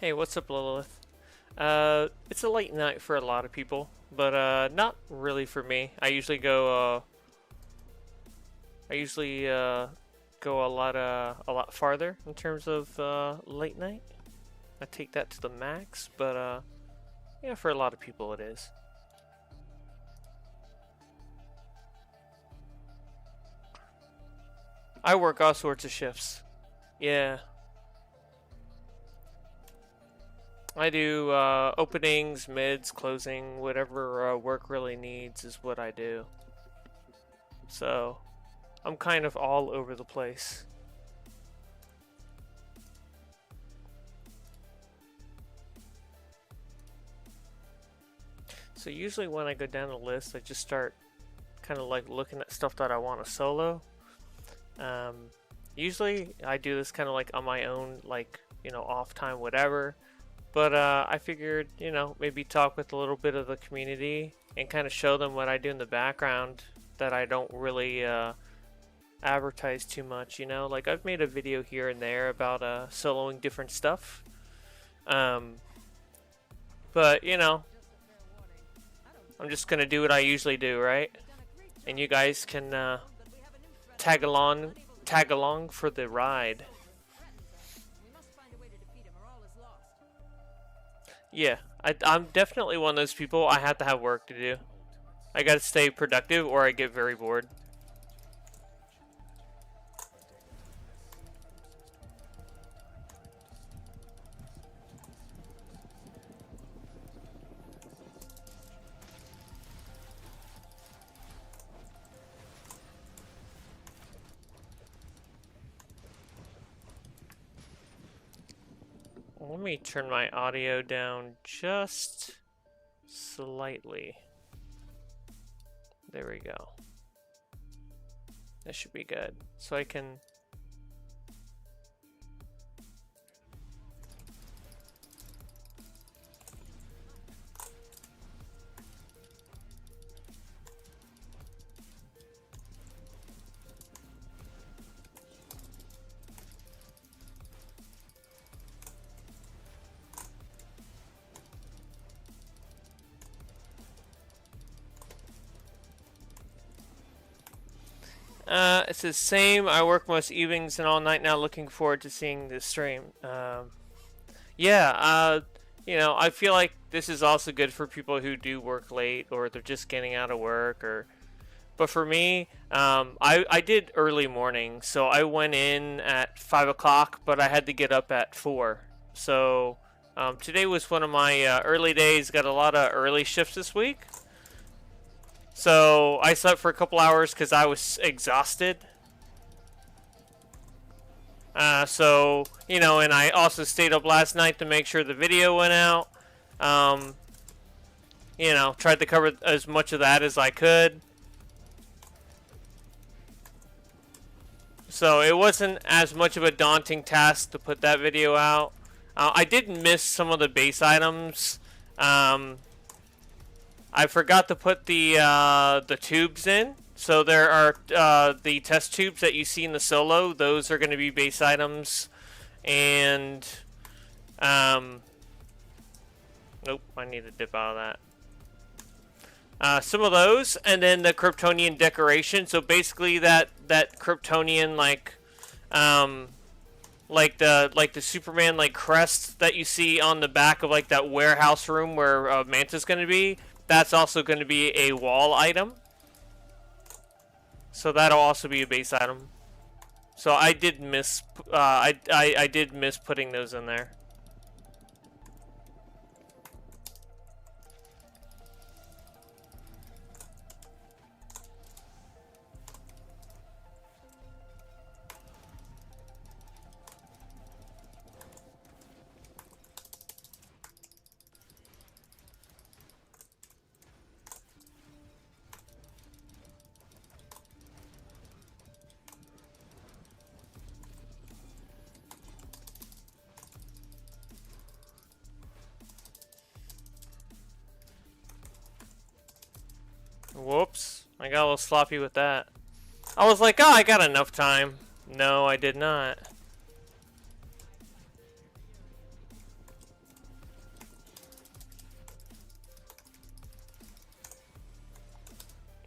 Hey, what's up, Lilith? It's a late night for a lot of people, but not really for me. I usually go a lot farther in terms of late night. I take that to the max, but yeah, for a lot of people it is. I work all sorts of shifts. Yeah. I do openings, mids, closing, whatever work really needs is what I do. So, I'm kind of all over the place. So usually when I go down the list, I just start kind of like looking at stuff that I want to solo. Usually I do this kind of like on my own, like, off time, whatever. But I figured, maybe talk with a little bit of the community and kind of show them what I do in the background that I don't really advertise too much, Like I've made a video here and there about soloing different stuff. But, I'm just going to do what I usually do, right? And you guys can tag along for the ride. Yeah, I'm definitely one of those people. I have to have work to do. I gotta stay productive or I get very bored. Let me turn my audio down just slightly. There we go. That should be good. So I can... it says same. I work most evenings and all night now. Looking forward to seeing this stream. Yeah, I feel like this is also good for people who do work late or they're just getting out of work. But for me, I did early morning, so I went in at 5 o'clock, but I had to get up at 4. So today was one of my early days. Got a lot of early shifts this week. So I slept for a couple hours because I was exhausted. And I also stayed up last night to make sure the video went out. Tried to cover as much of that as I could. So it wasn't as much of a daunting task to put that video out. I did miss some of the base items. I forgot to put the tubes in. So there are the test tubes that you see in the solo. Those are going to be base items. And nope, I need to dip out of that. Some of those, and then the Kryptonian decoration. So basically that Kryptonian like the Superman crest that you see on the back of that warehouse room where Manta's going to be. That's also going to be a wall item. So that'll also be a base item. So I did miss I did miss putting those in there. Whoops, I got a little sloppy with that. I was like, oh, I got enough time. No, I did not.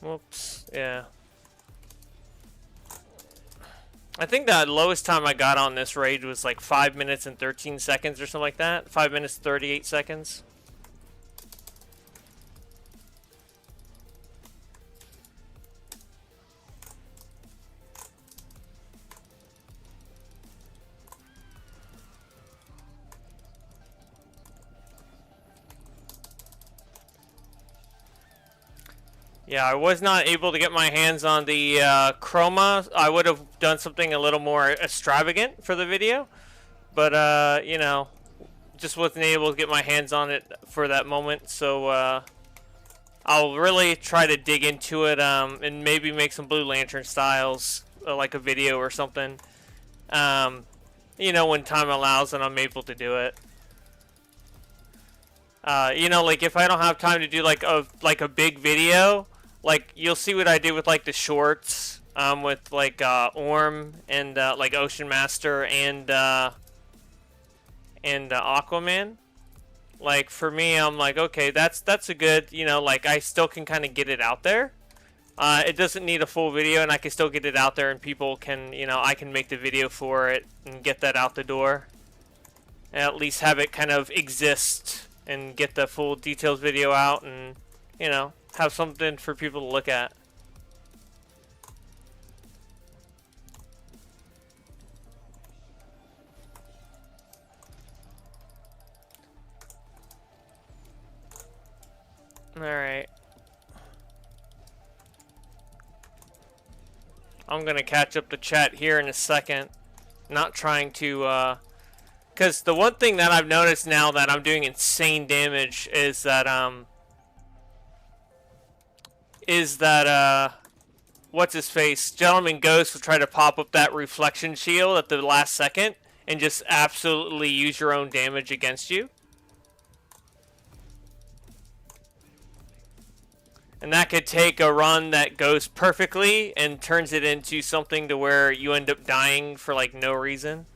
Whoops. Yeah. I think the lowest time I got on this raid was like 5 minutes and 13 seconds or something like that. 5 minutes 38 seconds. Yeah, I was not able to get my hands on the chroma. I would have done something a little more extravagant for the video. But, you know, just wasn't able to get my hands on it for that moment. So, I'll really try to dig into it and maybe make some Blue Lantern styles, like a video or something. You know, when time allows and I'm able to do it. You know, like if I don't have time to do like a big video, like you'll see what I did with like the shorts, with like Orm and like Ocean Master and Aquaman. Like for me, I'm like, okay, that's a good, you know, like I still can kind of get it out there. It doesn't need a full video, and I can still get it out there, and people can, you know, I can make the video for it and get that out the door, and at least have it kind of exist and get the full details video out, and you know, have something for people to look at. Alright. I'm gonna catch up the chat here in a second. Not trying to, because the one thing that I've noticed now that I'm doing insane damage is that, what's his face? Gentleman Ghost will try to pop up that reflection shield at the last second and just absolutely use your own damage against you. And that could take a run that goes perfectly and turns it into something to where you end up dying for like no reason.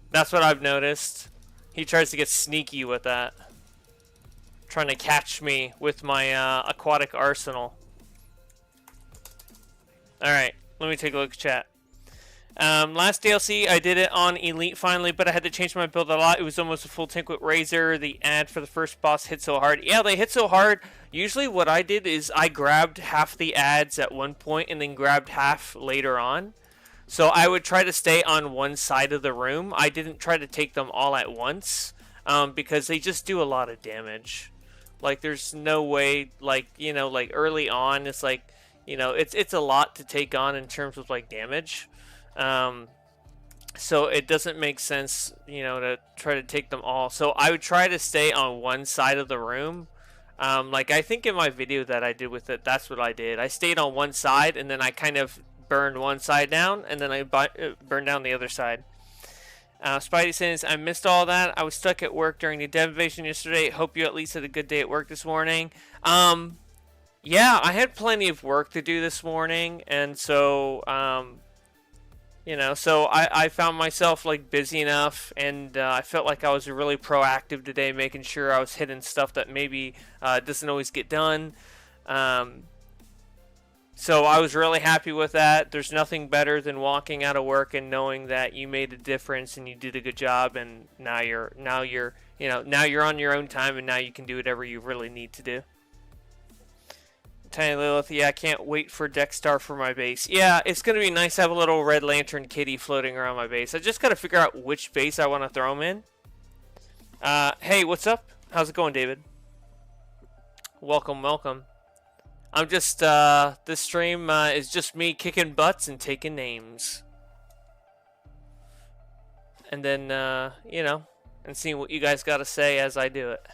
That's what I've noticed. He tries to get sneaky with that. Trying to catch me with my aquatic arsenal. Alright, let me take a look at chat. Last DLC, I did it on Elite finally, but I had to change my build a lot. It was almost a full tank with Razor. The ad for the first boss hit so hard. Yeah, they hit so hard. Usually what I did is I grabbed half the ads at one point and then grabbed half later on. So I would try to stay on one side of the room. I didn't try to take them all at once because they just do a lot of damage. Like there's no way, like, you know, like early on, it's like, you know, it's a lot to take on in terms of like damage. So it doesn't make sense, you know, to try to take them all. So I would try to stay on one side of the room. Like I think in my video that I did with it, that's what I did. I stayed on one side and then I kind of burned one side down and then I burned down the other side. Spidey says, I missed all that. I was stuck at work during the dev invasion yesterday. Hope you at least had a good day at work this morning. Yeah, I had plenty of work to do this morning, and so, you know, so I found myself, like, busy enough, and I felt like I was really proactive today, making sure I was hitting stuff that maybe doesn't always get done. So I was really happy with that. There's nothing better than walking out of work and knowing that you made a difference and you did a good job, and now you're on your own time, and now you can do whatever you really need to do. Tiny Lilith, yeah, I can't wait for Dexstar for my base. Yeah, it's going to be nice to have a little Red Lantern kitty floating around my base. I just got to figure out which base I want to throw him in. Hey, what's up? How's it going, David? Welcome, welcome. I'm just, this stream is just me kicking butts and taking names. And then, you know, and seeing what you guys got to say as I do it.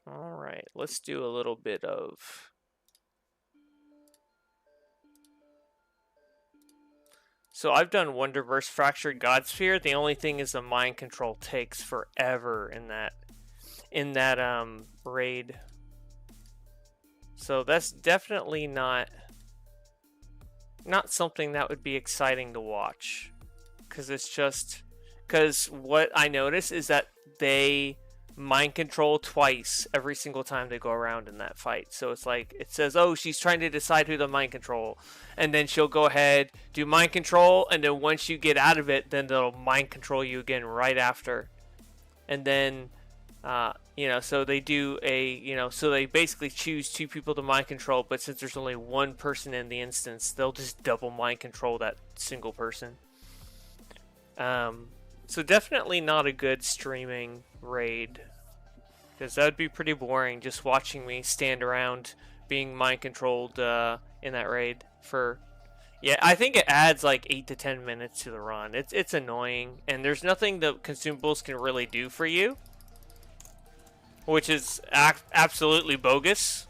Alright, let's do a little bit of... So I've done Wonderverse Fractured Godsphere. The only thing is the mind control takes forever in that raid. So that's definitely not not something that would be exciting to watch. Because what I notice is that they mind control twice every single time they go around in that fight. So it's like it says, oh, she's trying to decide who to mind control, and then she'll go ahead, do mind control, and then once you get out of it, then they'll mind control you again right after. And then so they do so they basically choose two people to mind control, but since there's only one person in the instance, they'll just double mind control that single person. So definitely not a good streaming raid, because that would be pretty boring just watching me stand around being mind controlled in that raid for. Yeah, I think it adds like 8 to 10 minutes to the run. It's annoying, and there's nothing the consumables can really do for you, which is absolutely bogus.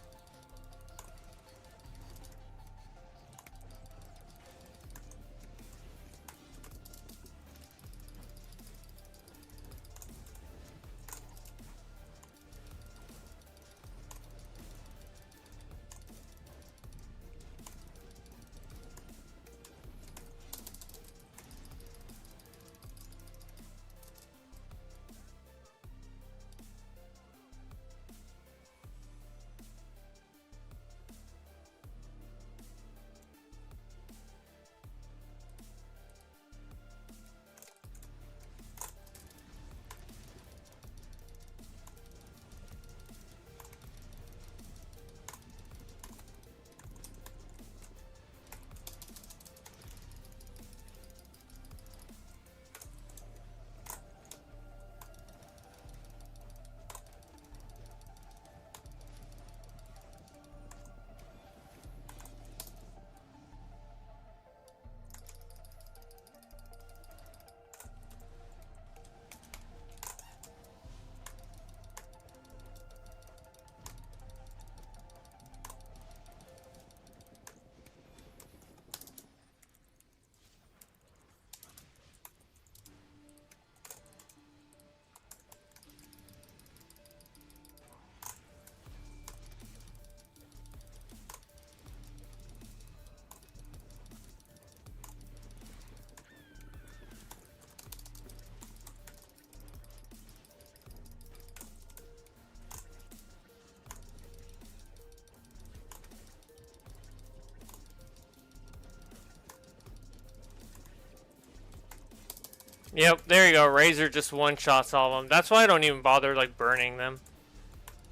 Yep, there you go. Razor just one-shots all of them. That's why I don't even bother, like, burning them.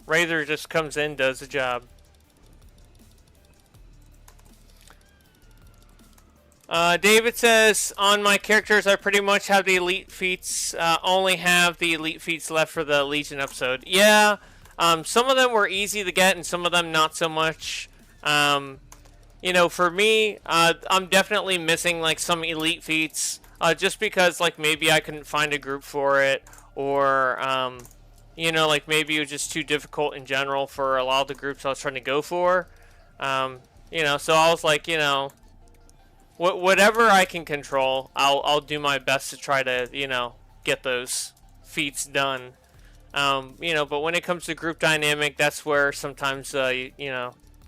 Razor just comes in, does the job. David says, on my characters, I pretty much have the elite feats, only have the elite feats left for the Legion episode. Yeah, some of them were easy to get, and some of them not so much. For me, I'm definitely missing, like, some elite feats. Just because, like, maybe I couldn't find a group for it, or, like, maybe it was just too difficult in general for a lot of the groups I was trying to go for. So I was like, whatever I can control, I'll do my best to try to, get those feats done. But when it comes to group dynamic, that's where sometimes,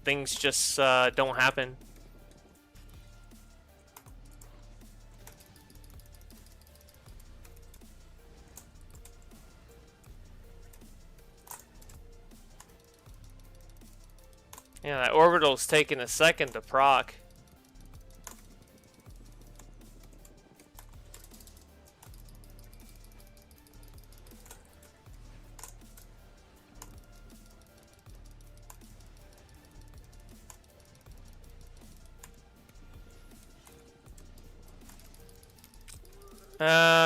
things just don't happen. Yeah, that orbital's taking a second to proc.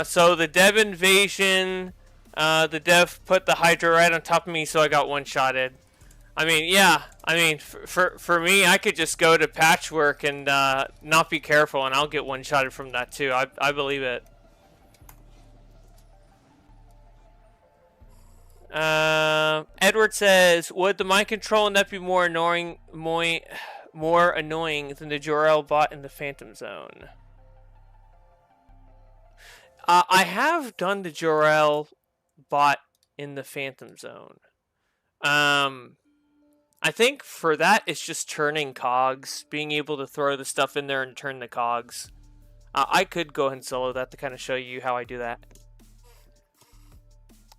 So the dev invasion, the dev put the Hydra right on top of me, so I got one-shotted. I mean, yeah. I mean, for me, I could just go to patchwork and not be careful, and I'll get one-shotted from that too. I believe it. Edward says, would the mind control net be more annoying than the Jor-El bot in the Phantom Zone? I have done the Jor-El bot in the Phantom Zone. I think for that, it's just turning cogs, being able to throw the stuff in there and turn the cogs. I could go ahead and solo that to kind of show you how I do that.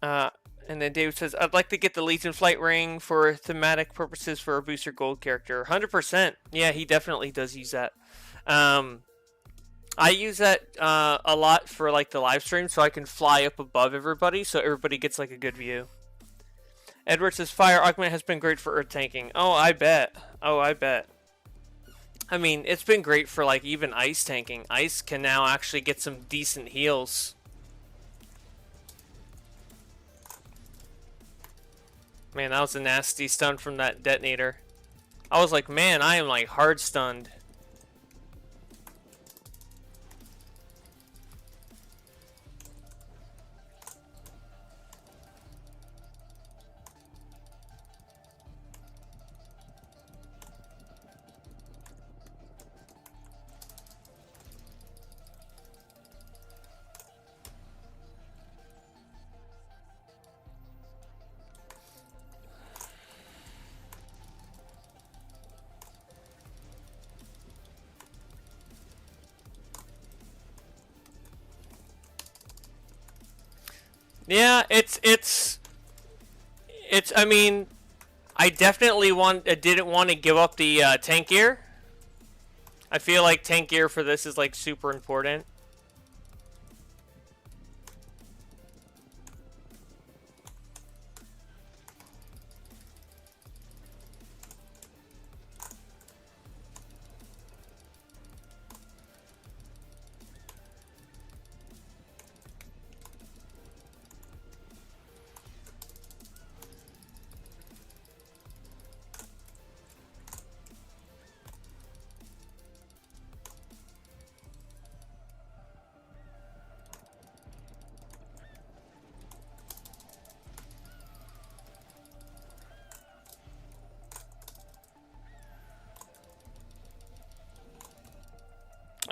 And then David says, I'd like to get the Legion Flight Ring for thematic purposes for a booster gold character. 100%. Yeah, he definitely does use that. I use that a lot for like the live stream, so I can fly up above everybody, so everybody gets like a good view. Edward says, Fire Augment has been great for earth tanking. Oh, I bet. Oh, I bet. I mean, it's been great for like even ice tanking. Ice can now actually get some decent heals. Man, that was a nasty stun from that detonator. I was like, man, I am like hard stunned. Yeah, it's I mean, I definitely didn't want to give up the tank gear. I feel like tank gear for this is like super important.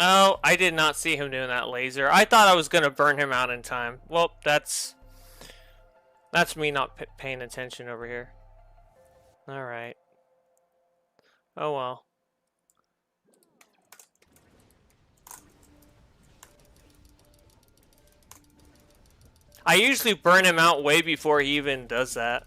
Oh, I did not see him doing that laser. I thought I was going to burn him out in time. Well, that's me not paying attention over here. Alright. Oh well. I usually burn him out way before he even does that.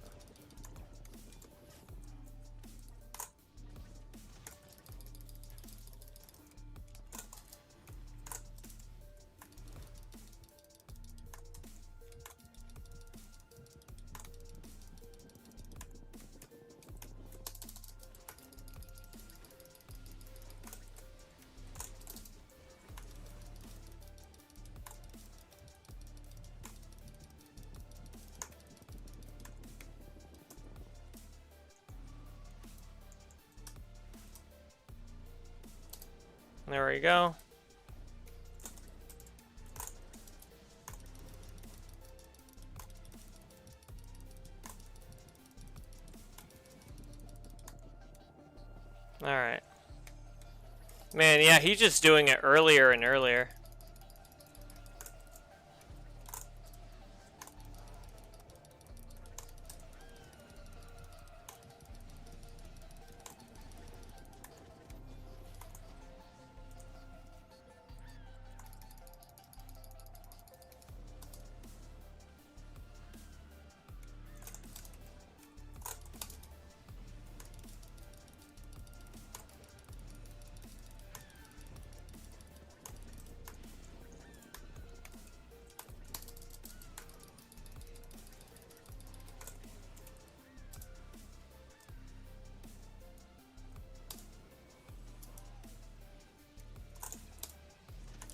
There we go. Alright. Man, yeah, he's just doing it earlier and earlier.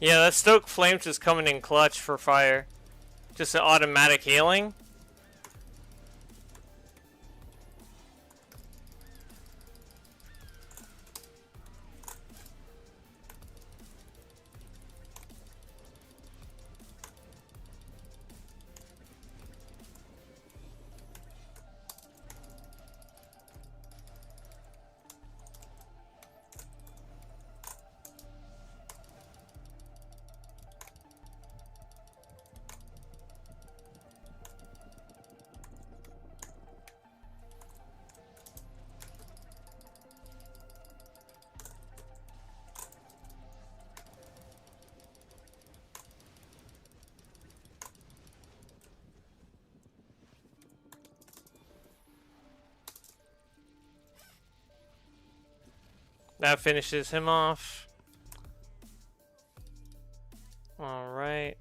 Yeah, that Stoke Flames is coming in clutch for fire. Just an automatic healing. That finishes him off. Alright.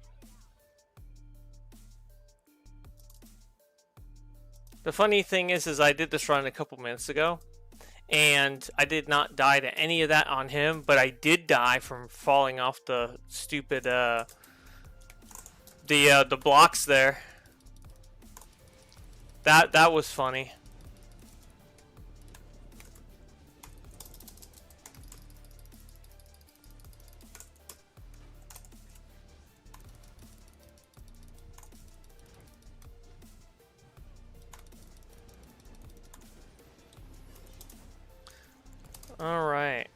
The funny thing is I did this run a couple minutes ago, and I did not die to any of that on him, but I did die from falling off the stupid, the blocks there. That was funny. All right.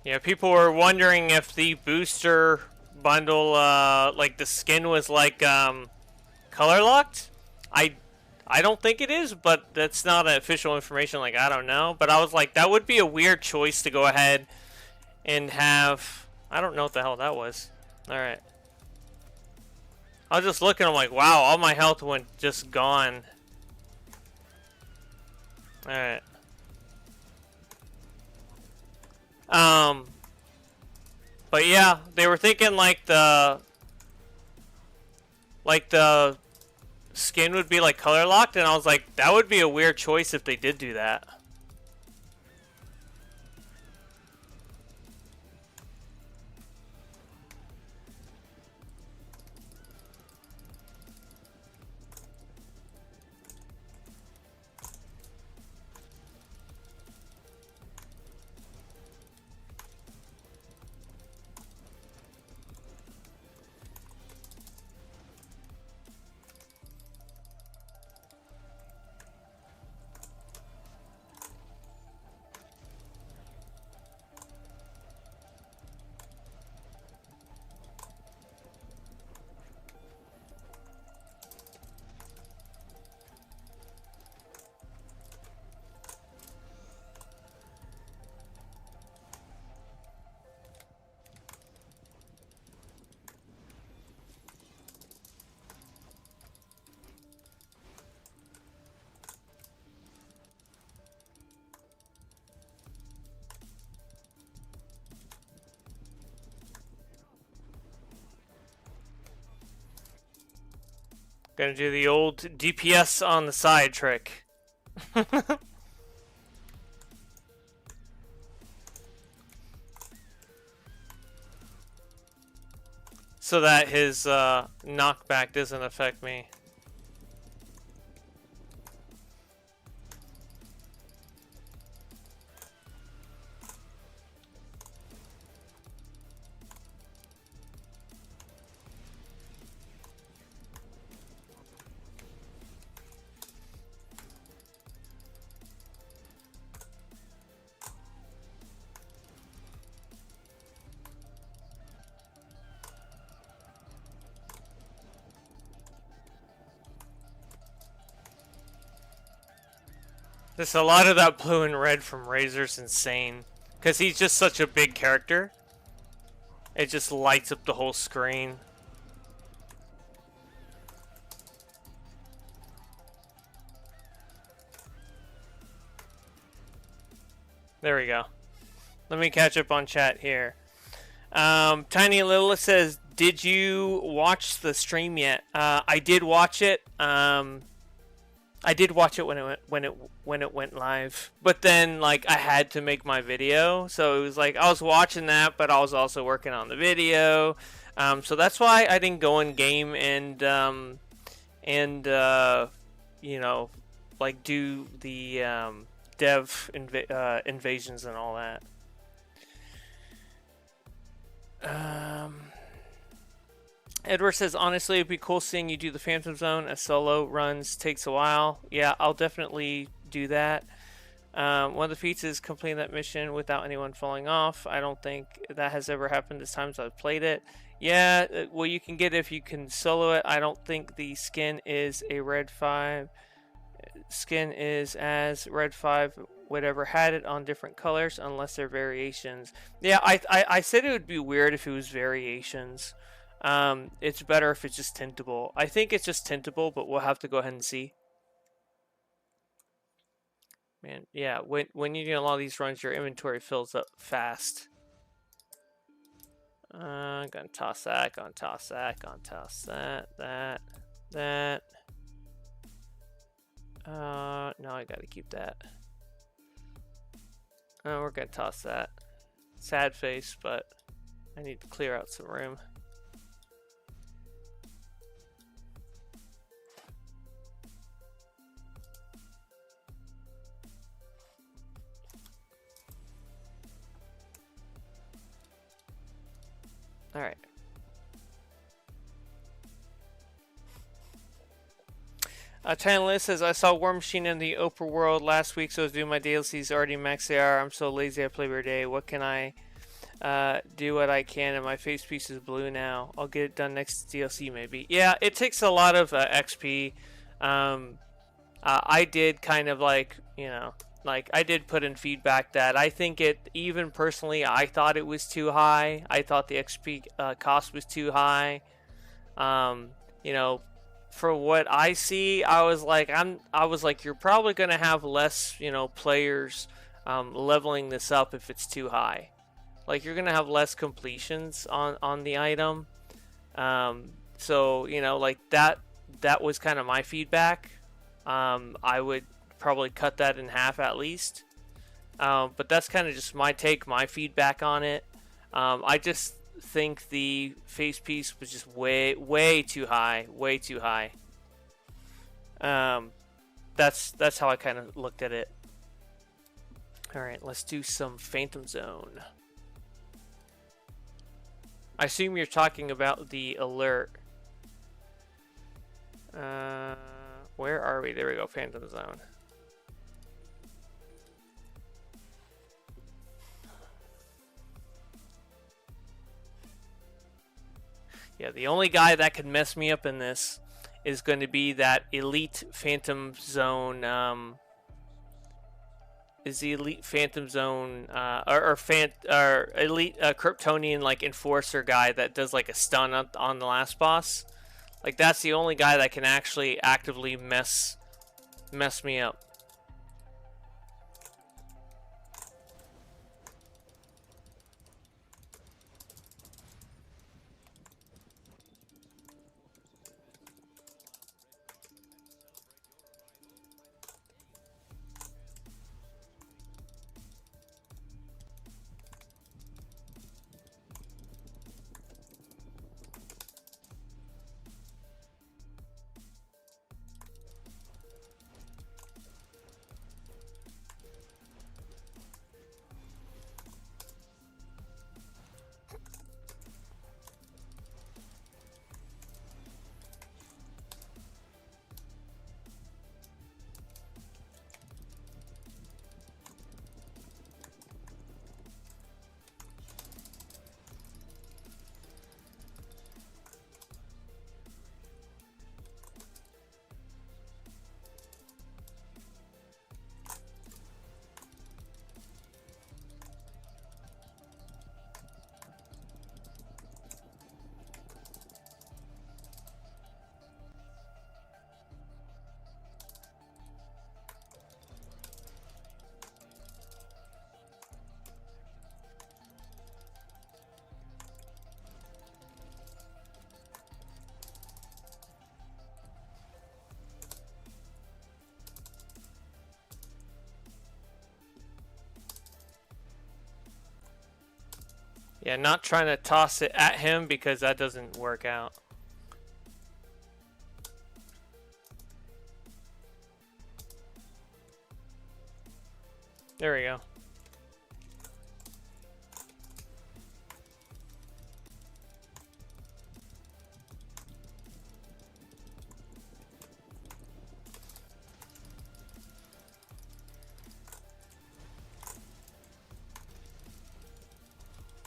Yeah, people were wondering if the booster bundle, like the skin was like color locked. I don't think it is, but that's not official information. Like, I don't know, but I was like, that would be a weird choice to go ahead and have. I don't know what the hell that was. All right. I was just looking, I'm like, wow, all my health went just gone. Alright. But yeah, they were thinking like the skin would be like color locked, and I was like, that would be a weird choice if they did do that. Gonna do the old DPS on the side trick. So that his knockback doesn't affect me. There's a lot of that blue and red from Razor's insane. Because he's just such a big character. It just lights up the whole screen. There we go. Let me catch up on chat here. Tiny Lilith says, did you watch the stream yet? I did watch it. I did watch it when it went live, but then like I had to make my video, so it was like I was watching that, but I was also working on the video, so that's why I didn't go in game and you know, like do the dev invasions and all that. Edward says, honestly, it'd be cool seeing you do the Phantom Zone as solo runs. Takes a while. Yeah, I'll definitely do that. One of the feats is completing that mission without anyone falling off. I don't think that has ever happened as times I've played it. Yeah, well, you can get it if you can solo it. I don't think the skin is a Red 5. Skin is as Red 5 whatever had it on different colors unless they're variations. Yeah, I said it would be weird if it was variations. it's better if it's just tintable. I think it's just tintable, but we'll have to go ahead and see. Man, yeah, when you do a lot of these runs, your inventory fills up fast. Gonna toss that, gonna toss that, gonna toss that, that. No, I gotta keep that. We're gonna toss that. Sad face, but I need to clear out some room. All right. China says, I saw War Machine in the Oprah World last week, so I was doing my DLCs already max AR. I'm so lazy I play every day. What can I do what I can, and my face piece is blue now. I'll get it done next DLC maybe. Yeah, it takes a lot of XP. I did kind of like, you know, like I did put in feedback that I think it, even personally, I thought it was too high. I thought the XP cost was too high. You know, for what I see, I was like, you're probably gonna have less, you know, players leveling this up if it's too high. Like, you're gonna have less completions on the item. So, you know, like that was kind of my feedback. I would probably cut that in half at least. But that's kind of just my take, my feedback on it. I just think the face piece was just way too high, way too high. That's how I kind of looked at it. All right, let's do some Phantom Zone. I assume you're talking about the alert. Where are we? There we go, Phantom Zone. Yeah, the only guy that could mess me up in this is going to be that elite Phantom Zone. Is the elite Phantom Zone or elite Kryptonian like enforcer guy that does like a stun on the last boss? Like, that's the only guy that can actually actively mess me up. Yeah, not trying to toss it at him because that doesn't work out. There we go.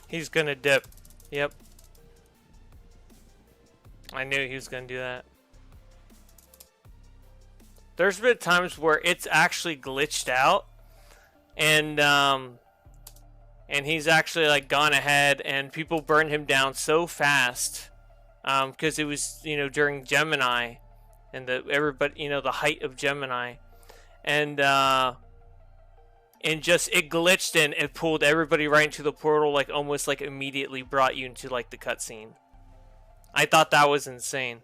He's gonna dip. Yep. I knew he was gonna do that. There's been times where it's actually glitched out, and he's actually like gone ahead, and people burn him down so fast because it was, you know, during Gemini, and everybody, you know, the height of Gemini, and just it glitched and it pulled everybody right into the portal, like almost like immediately brought you into like the cutscene. I thought that was insane.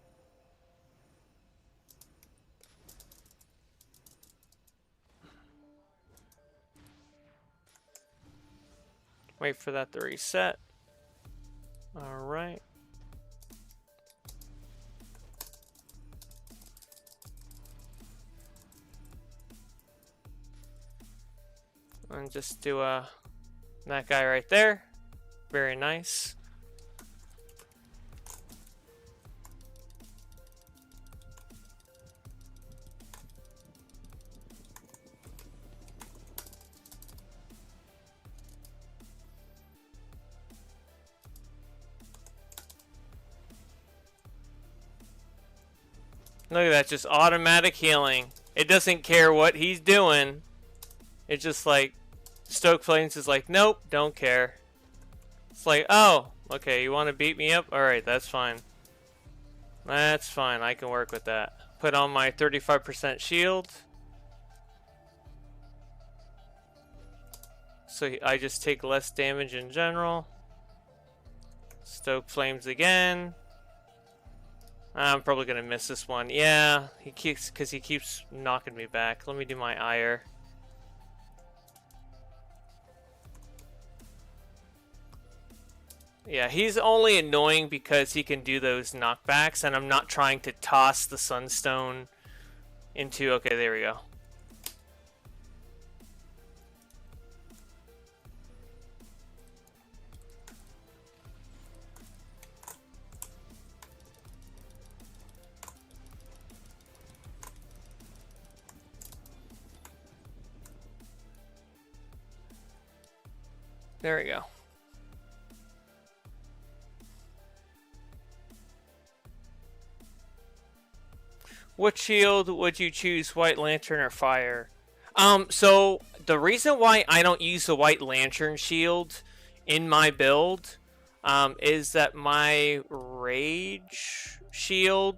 Wait for that to reset. All right. And just do that guy right there. Very nice. Look at that, just automatic healing. It doesn't care what he's doing. It's just like, Stoke Flames is like, nope, don't care. It's like, oh, okay, you want to beat me up? Alright, that's fine. That's fine, I can work with that. Put on my 35% shield. So I just take less damage in general. Stoke Flames again. I'm probably gonna miss this one. Yeah, he keeps knocking me back. Let me do my ire. Yeah, he's only annoying because he can do those knockbacks, and I'm not trying to toss the Sunstone into... Okay, there we go. There we go. What shield would you choose, White Lantern or Fire? So the reason why I don't use the White Lantern shield in my build is that my Rage shield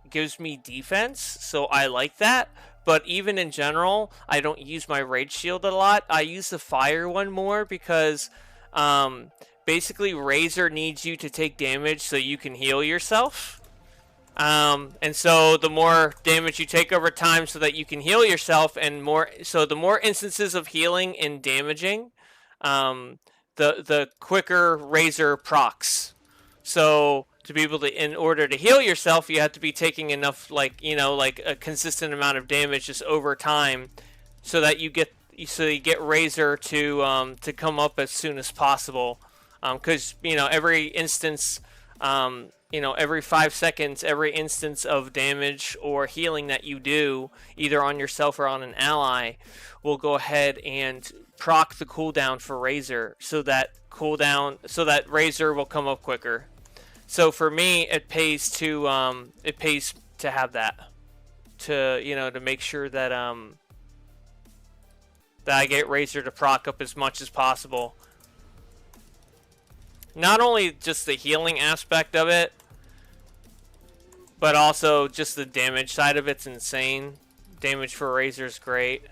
gives me defense, so I like that. But even in general, I don't use my Rage shield a lot. I use the Fire one more because basically Razor needs you to take damage so you can heal yourself. And so the more damage you take over time so that you can heal yourself, and the more instances of healing and damaging, the quicker Razor procs. So to be able to, in order to heal yourself, you have to be taking enough, like, you know, like a consistent amount of damage just over time, so that you get Razor to come up as soon as possible. Because you know, every instance, you know, every 5 seconds, every instance of damage or healing that you do, either on yourself or on an ally, will go ahead and proc the cooldown for Razor, so that Razor will come up quicker. So for me, it pays to have that, to, you know, to make sure that that I get Razor to proc up as much as possible. Not only just the healing aspect of it, but also just the damage side of it's insane. Damage for Razor is great.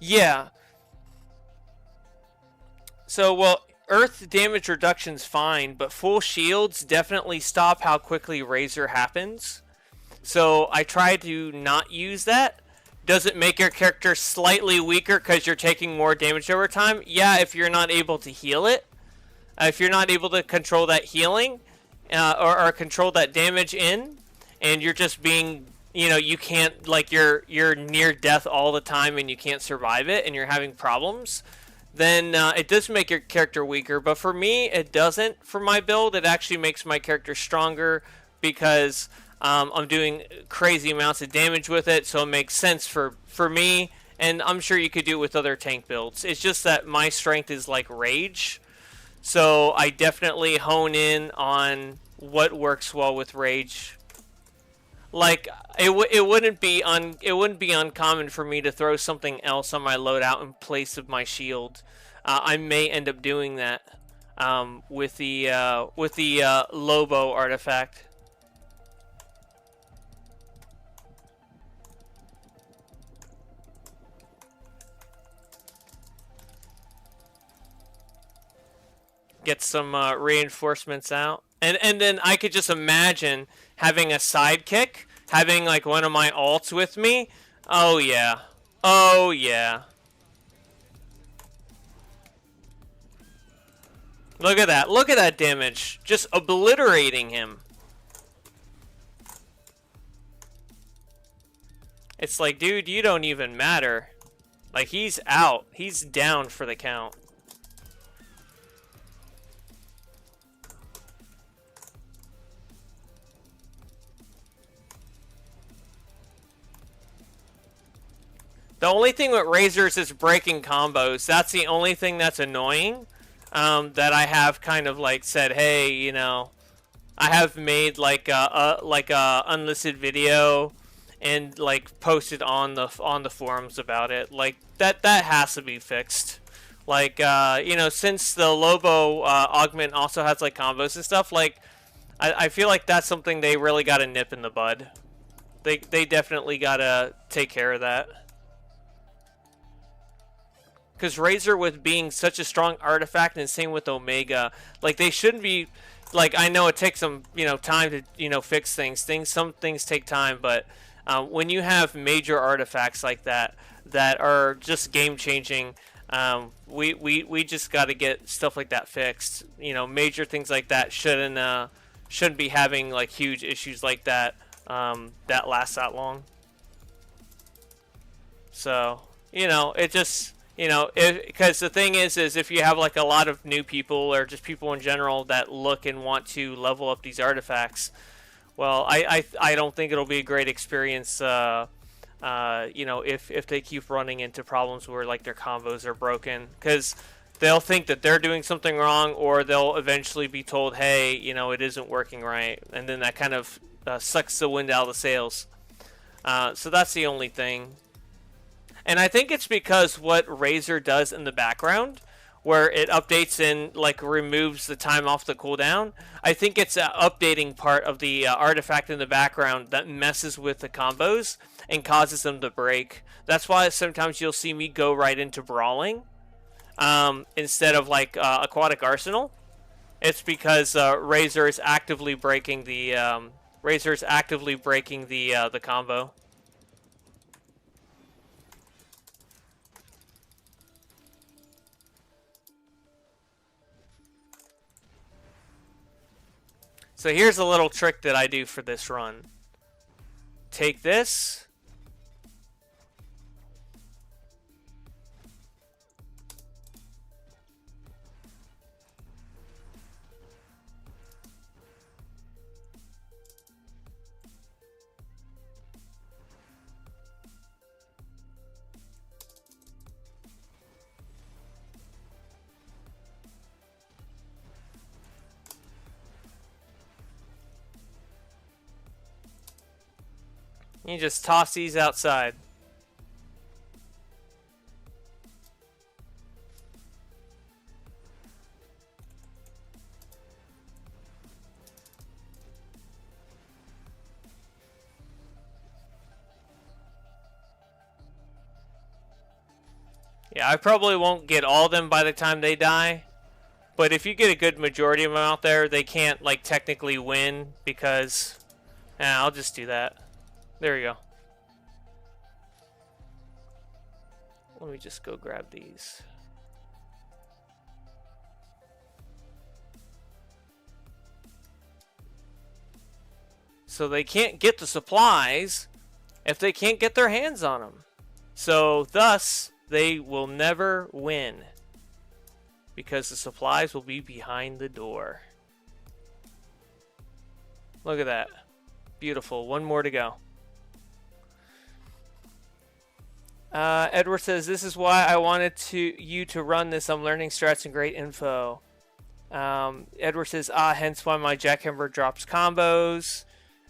Yeah. So, well, Earth damage reduction's fine, but full shields definitely stop how quickly Razor happens. So I try to not use that. Does it make your character slightly weaker because you're taking more damage over time? Yeah, if you're not able to heal it. If you're not able to control that healing, or control that damage in, and you're just being, you know, you can't, like, you're near death all the time and you can't survive it and you're having problems, then it does make your character weaker. But for me, it doesn't. For my build, it actually makes my character stronger because I'm doing crazy amounts of damage with it, so it makes sense for me, and I'm sure you could do it with other tank builds. It's just that my strength is like Rage, So I definitely hone in on what works well with Rage. Like it wouldn't be uncommon for me to throw something else on my loadout in place of my shield. I may end up doing that with the Lobo artifact. Get some reinforcements out, and then I could just imagine having a sidekick, having like one of my alts with me. Oh yeah, oh yeah. Look at that! Look at that damage, just obliterating him. It's like, dude, you don't even matter. Like, he's out. He's down for the count. The only thing with Razors is breaking combos. That's the only thing that's annoying. That I have kind of like said, hey, you know, I have made like a unlisted video and like posted on the forums about it. Like that has to be fixed. Like you know, since the Lobo augment also has like combos and stuff, like I feel like that's something they really got to nip in the bud. They definitely got to take care of that. Because Razor, with being such a strong artifact, and same with Omega, like they shouldn't be, like, I know it takes some, you know, time to, you know, fix things. Some things take time, but when you have major artifacts like that that are just game changing, we just got to get stuff like that fixed. You know, major things like that shouldn't be having like huge issues like that that last that long. So, you know, it just, you know, because the thing is if you have like a lot of new people or just people in general that look and want to level up these artifacts, well, I don't think it'll be a great experience. You know, if they keep running into problems where like their combos are broken, because they'll think that they're doing something wrong, or they'll eventually be told, hey, you know, it isn't working right, and then that kind of sucks the wind out of the sails. So that's the only thing. And I think it's because what Razor does in the background, where it updates and like removes the time off the cooldown, I think it's an updating part of the artifact in the background that messes with the combos and causes them to break. That's why sometimes you'll see me go right into brawling instead of like aquatic arsenal. It's because Razor is actively breaking the the combo. So here's a little trick that I do for this run. Take this. You just toss these outside. Yeah, I probably won't get all of them by the time they die. But if you get a good majority of them out there, they can't, like, technically win because... I'll just do that. There we go. Let me just go grab these. So they can't get the supplies if they can't get their hands on them. So thus, they will never win. Because the supplies will be behind the door. Look at that. Beautiful. One more to go. Edward says, this is why I wanted you to run this. I'm learning strats and great info. Edward says, hence why my jackhammer drops combos.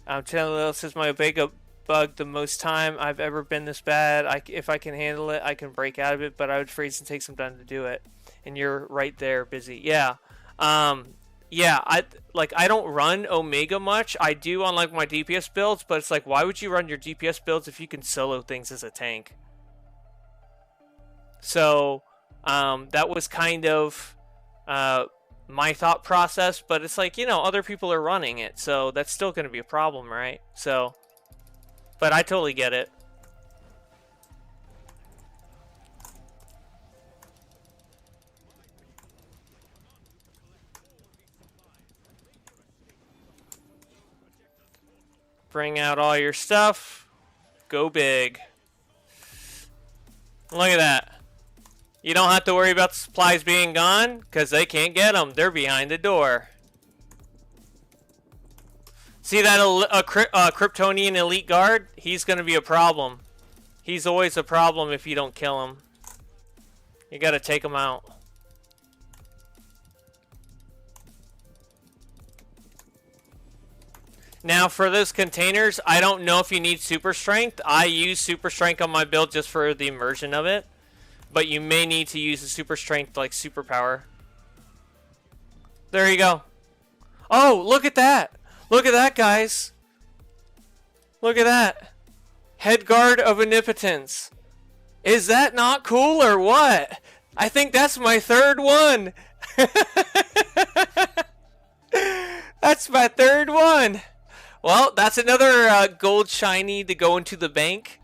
Chanelil says, my Omega bug the most time I've ever been this bad. If I can handle it, I can break out of it, but I would freeze and take some time to do it. And you're right there, busy. Yeah. Yeah, I don't run Omega much. I do on like my DPS builds, but it's like, why would you run your DPS builds if you can solo things as a tank? So, that was kind of my thought process, but it's like, you know, other people are running it, so that's still going to be a problem, right? So, but I totally get it. Bring out all your stuff. Go big. Look at that. You don't have to worry about the supplies being gone, because they can't get them. They're behind the door. See that Kryptonian elite guard? He's going to be a problem. He's always a problem if you don't kill him. You got to take him out. Now, for those containers, I don't know if you need super strength. I use super strength on my build just for the immersion of it. But you may need to use the super strength, like superpower. There you go. Oh, look at that. Look at that, guys. Look at that. Headguard of Omnipotence. Is that not cool or what? I think that's my third one. That's my third one. Well, that's another gold shiny to go into the bank.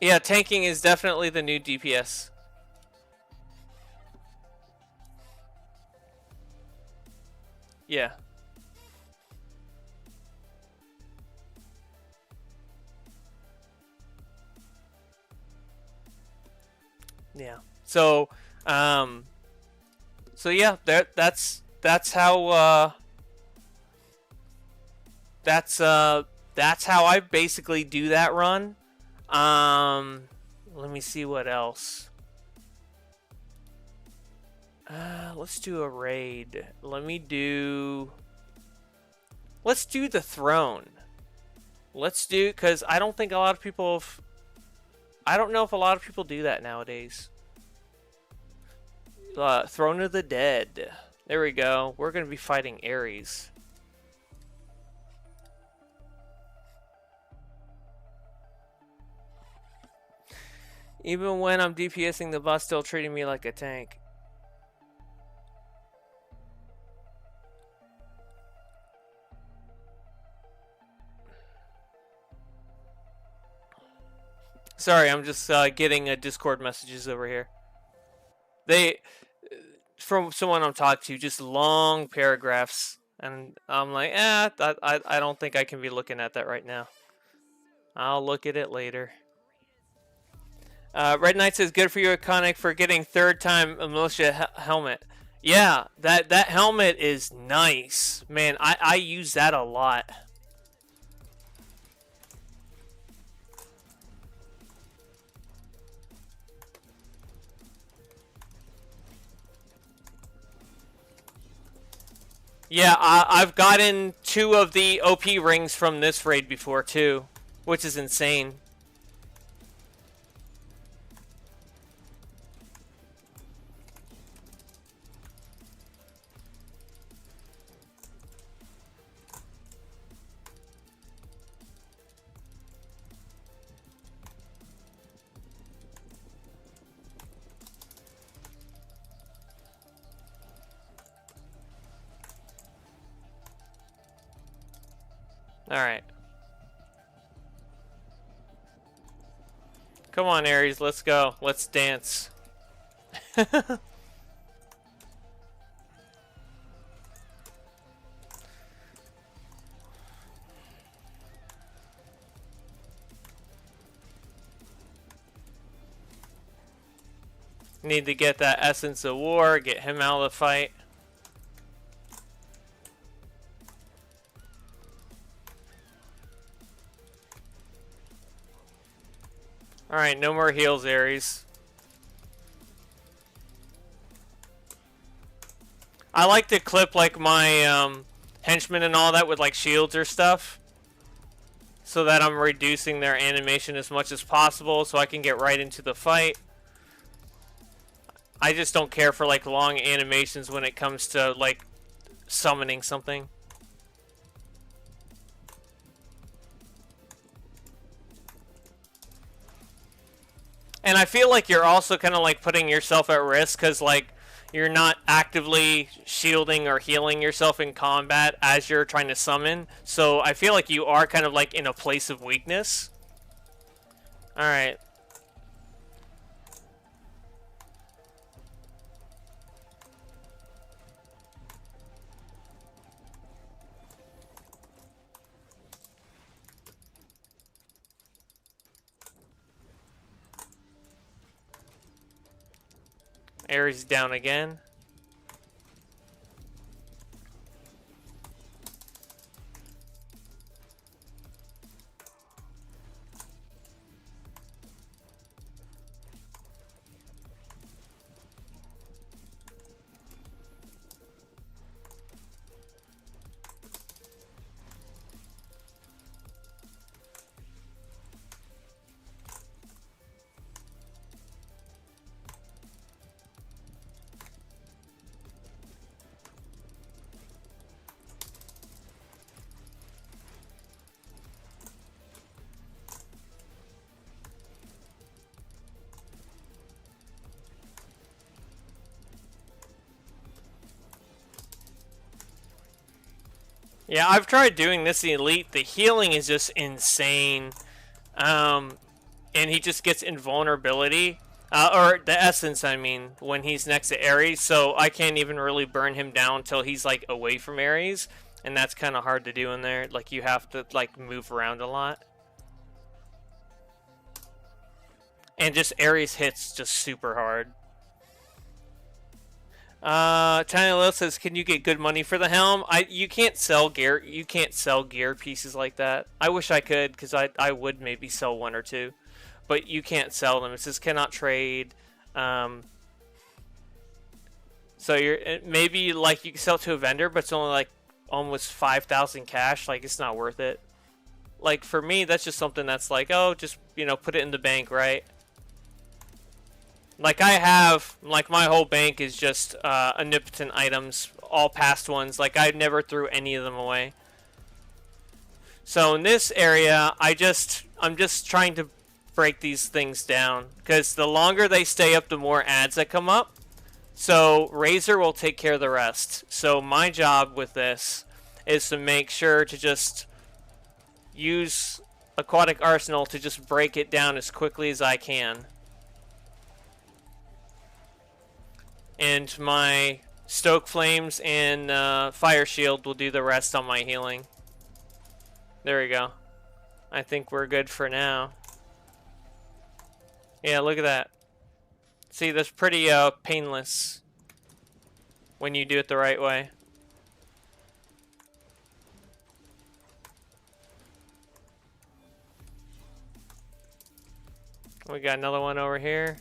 Yeah, tanking is definitely the new DPS. Yeah. Yeah. So yeah, that's how that's how I basically do that run. Let me see what else. Let's do a raid. Let's do the throne. Because I don't think a lot of people I don't know if a lot of people do that nowadays. Throne of the Dead. There we go. We're going to be fighting Ares. Even when I'm DPSing, the boss still treating me like a tank. Sorry, I'm just getting Discord messages over here. From someone I'm talking to, just long paragraphs, and I'm like, I don't think I can be looking at that right now. I'll look at it later. Red Knight says, good for you, Iconic, for getting third time a militia helmet. Yeah, that helmet is nice. Man, I use that a lot. Yeah, I've gotten 2 of the OP rings from this raid before, too. Which is insane. Alright. Come on, Ares, let's go. Let's dance. Need to get that Essence of War, get him out of the fight. Alright, no more heals, Ares. I like to clip like my henchmen and all that with like shields or stuff, so that I'm reducing their animation as much as possible so I can get right into the fight. I just don't care for like long animations when it comes to like summoning something. And I feel like you're also kind of like putting yourself at risk because like you're not actively shielding or healing yourself in combat as you're trying to summon. So I feel like you are kind of like in a place of weakness. Alright. Ares down again. Yeah, I've tried doing this in Elite. The healing is just insane. And he just gets invulnerability. Or the essence, I mean, when he's next to Ares. So I can't even really burn him down until he's, like, away from Ares. And that's kind of hard to do in there. Like, you have to, like, move around a lot. And just Ares hits just super hard. Tiny Lil says, "Can you get good money for the helm?" You can't sell gear. You can't sell gear pieces like that. I wish I could, because I would maybe sell one or two, but you can't sell them. It says cannot trade. So you're maybe like you can sell it to a vendor, but it's only like almost 5,000 cash. Like it's not worth it. Like for me, that's just something that's like, oh, just put it in the bank, right? Like I have, like my whole bank is just omnipotent items, all past ones. Like I never threw any of them away. So in this area, I'm just trying to break these things down because the longer they stay up, the more ads that come up. So Razor will take care of the rest. So my job with this is to make sure to just use Aquatic Arsenal to just break it down as quickly as I can. And my Stoke Flames and Fire Shield will do the rest on my healing. There we go. I think we're good for now. Yeah, look at that. See, that's pretty painless when you do it the right way. We got another one over here.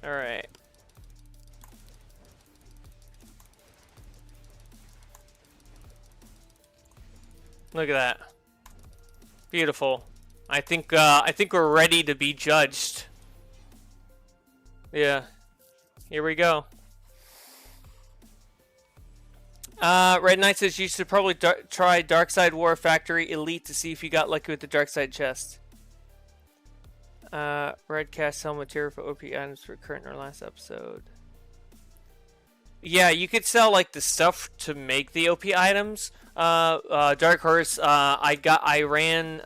Alright. Look at that. Beautiful. I think we're ready to be judged. Yeah. Here we go. Red Knight says you should probably try Darkside War Factory Elite to see if you got lucky with the Darkside chest. Red Cast sell material for OP items for current or last episode. Yeah, you could sell like the stuff to make the OP items. Dark Horse, I ran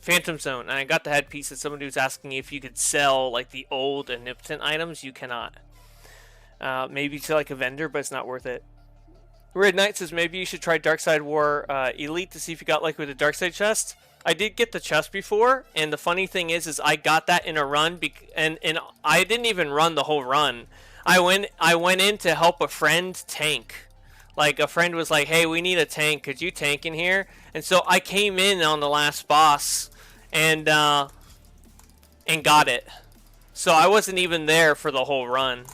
Phantom Zone and I got the headpiece that somebody was asking me if you could sell like the old omnipotent items. You cannot. Maybe to like a vendor, but it's not worth it. Red Knight says maybe you should try Darkside War Elite to see if you got like with the Darkside chest. I did get the chest before, and the funny thing is I got that in a run, and I didn't even run the whole run. I went in to help a friend tank. Like a friend was like, "Hey, we need a tank. Could you tank in here?" And so I came in on the last boss, and and got it. So I wasn't even there for the whole run.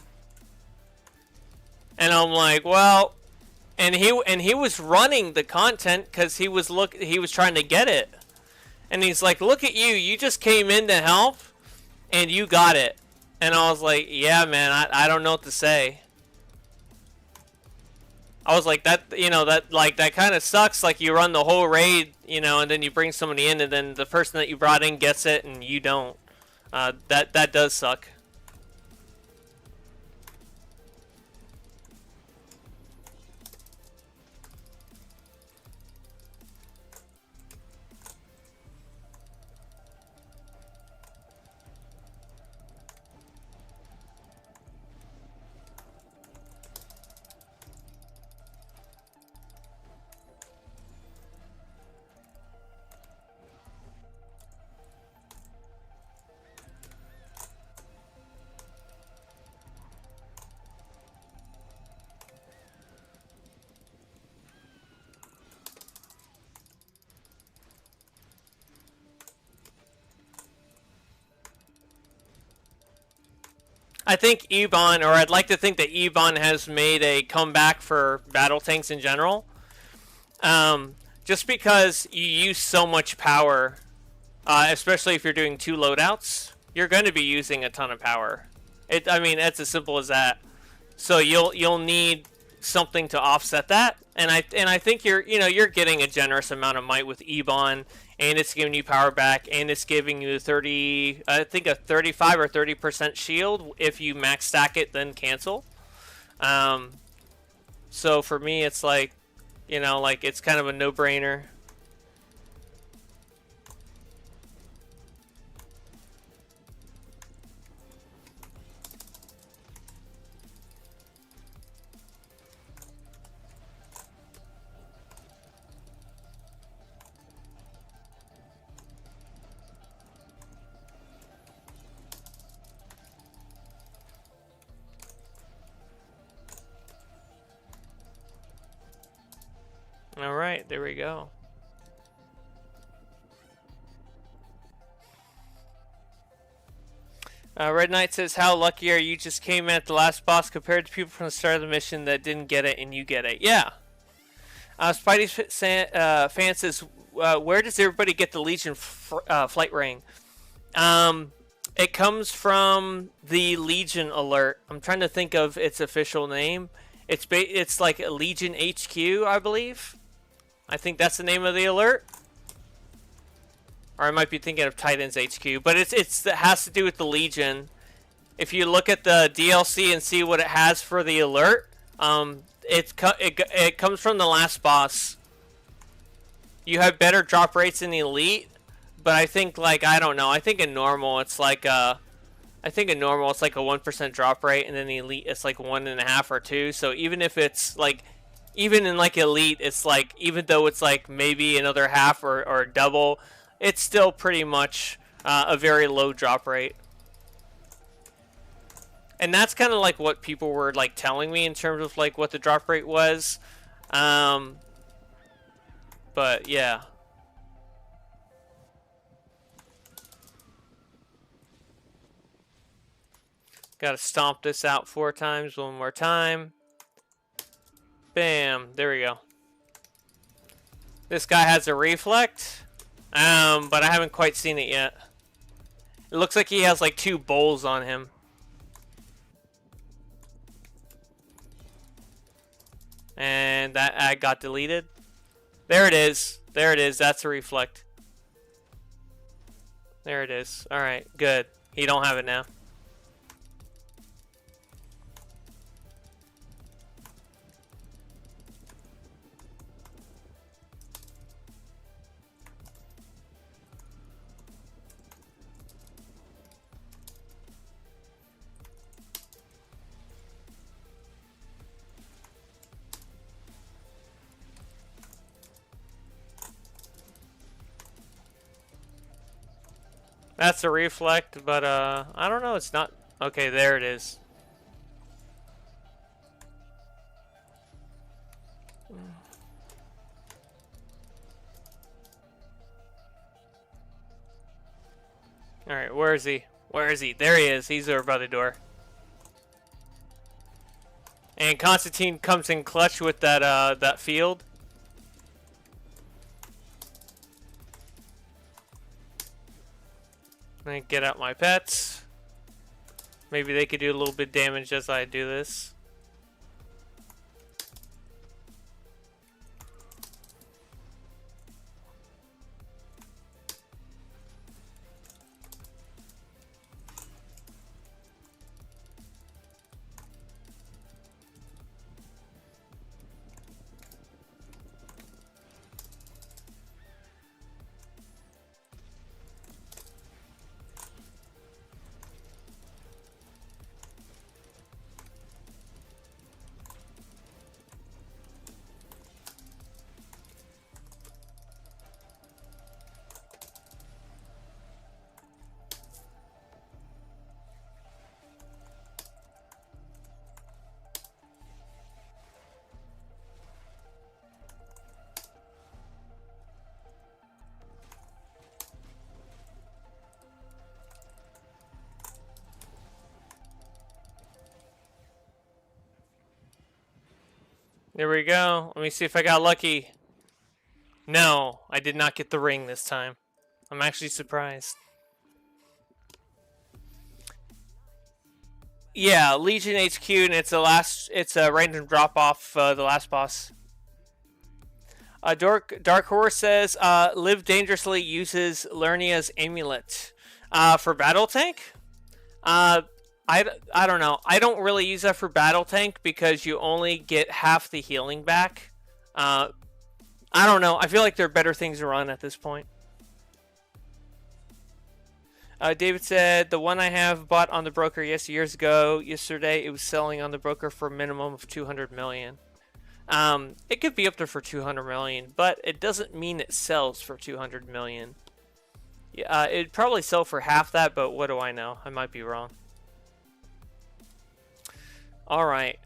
And I'm like, well, and he was running the content because he was trying to get it. And he's like, look at you, you just came in to help and you got it. And I was like, yeah, man, I don't know what to say. I was like, that, you know, that kind of sucks. Like, you run the whole raid, you know, and then you bring somebody in, and then the person that you brought in gets it, and you don't. That does suck. I think Ebon, or I'd like to think that Ebon has made a comeback for battle tanks in general. Just because you use so much power, especially if you're doing 2 loadouts, you're going to be using a ton of power. I mean, it's as simple as that. So you'll need something to offset that, and I think you're getting a generous amount of might with Ebon, and it's giving you power back, and it's giving you 30, I think a 35 or 30% shield if you max stack it then cancel. So for me it's like, you know, like it's kind of a no-brainer. All right, there we go. Red Knight says, how lucky are you, just came at the last boss compared to people from the start of the mission that didn't get it and you get it. Yeah. Spidey fan says, where does everybody get the Legion flight ring? It comes from the Legion alert. I'm trying to think of its official name. It's like a Legion HQ, I believe. I think that's the name of the alert. Or I might be thinking of Titan's HQ, but it has to do with the Legion. If you look at the DLC and see what it has for the alert, it comes from the last boss. You have better drop rates in the Elite, but I think, like, I don't know. I think in normal it's like a 1% drop rate, and then the Elite it's like 1.5 or 2. So even if it's like, even in like Elite, it's like, even though it's like maybe another half or double, it's still pretty much a very low drop rate. And that's kind of like what people were like telling me in terms of like what the drop rate was. But yeah. Gotta stomp this out 4 times, one more time. Bam, there we go. This guy has a reflect, but I haven't quite seen it yet. It looks like he has like 2 bowls on him. And that ad got deleted. There it is. There it is. That's a reflect. There it is. Alright, good. He don't have it now. That's a reflect, but I don't know, it's not. Okay, there it is. Alright, where is he? Where is he? There he is. He's over by the door. And Constantine comes in clutch with that field. And get out my pets. Maybe they could do a little bit of damage as I do this. There we go. Let me see if I got lucky. No, I did not get the ring this time. I'm actually surprised. Yeah, Legion HQ, and it's a random drop off the last boss. Dark Horse says, Live Dangerously uses Lernia's amulet for battle tank. I don't know. I don't really use that for battle tank because you only get half the healing back. I don't know. I feel like there are better things to run at this point. David said, the one I have bought on the broker years ago. Yesterday, it was selling on the broker for a minimum of 200 million. It could be up there for 200 million, but it doesn't mean it sells for 200 million. Yeah, it'd probably sell for half that, but what do I know? I might be wrong. Alright,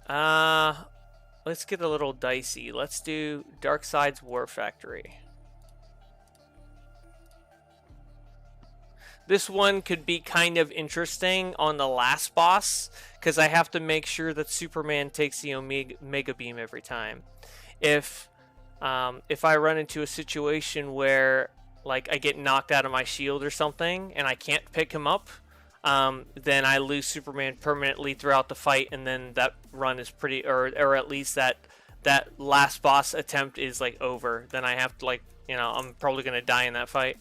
let's get a little dicey. Let's do Darkseid's War Factory. This one could be kind of interesting on the last boss, because I have to make sure that Superman takes the Omega Beam every time. If I run into a situation where, like, I get knocked out of my shield or something, and I can't pick him up, then I lose Superman permanently throughout the fight, and then that run is pretty, or at least that last boss attempt is like over. Then I have to, like, you know, I'm probably gonna die in that fight.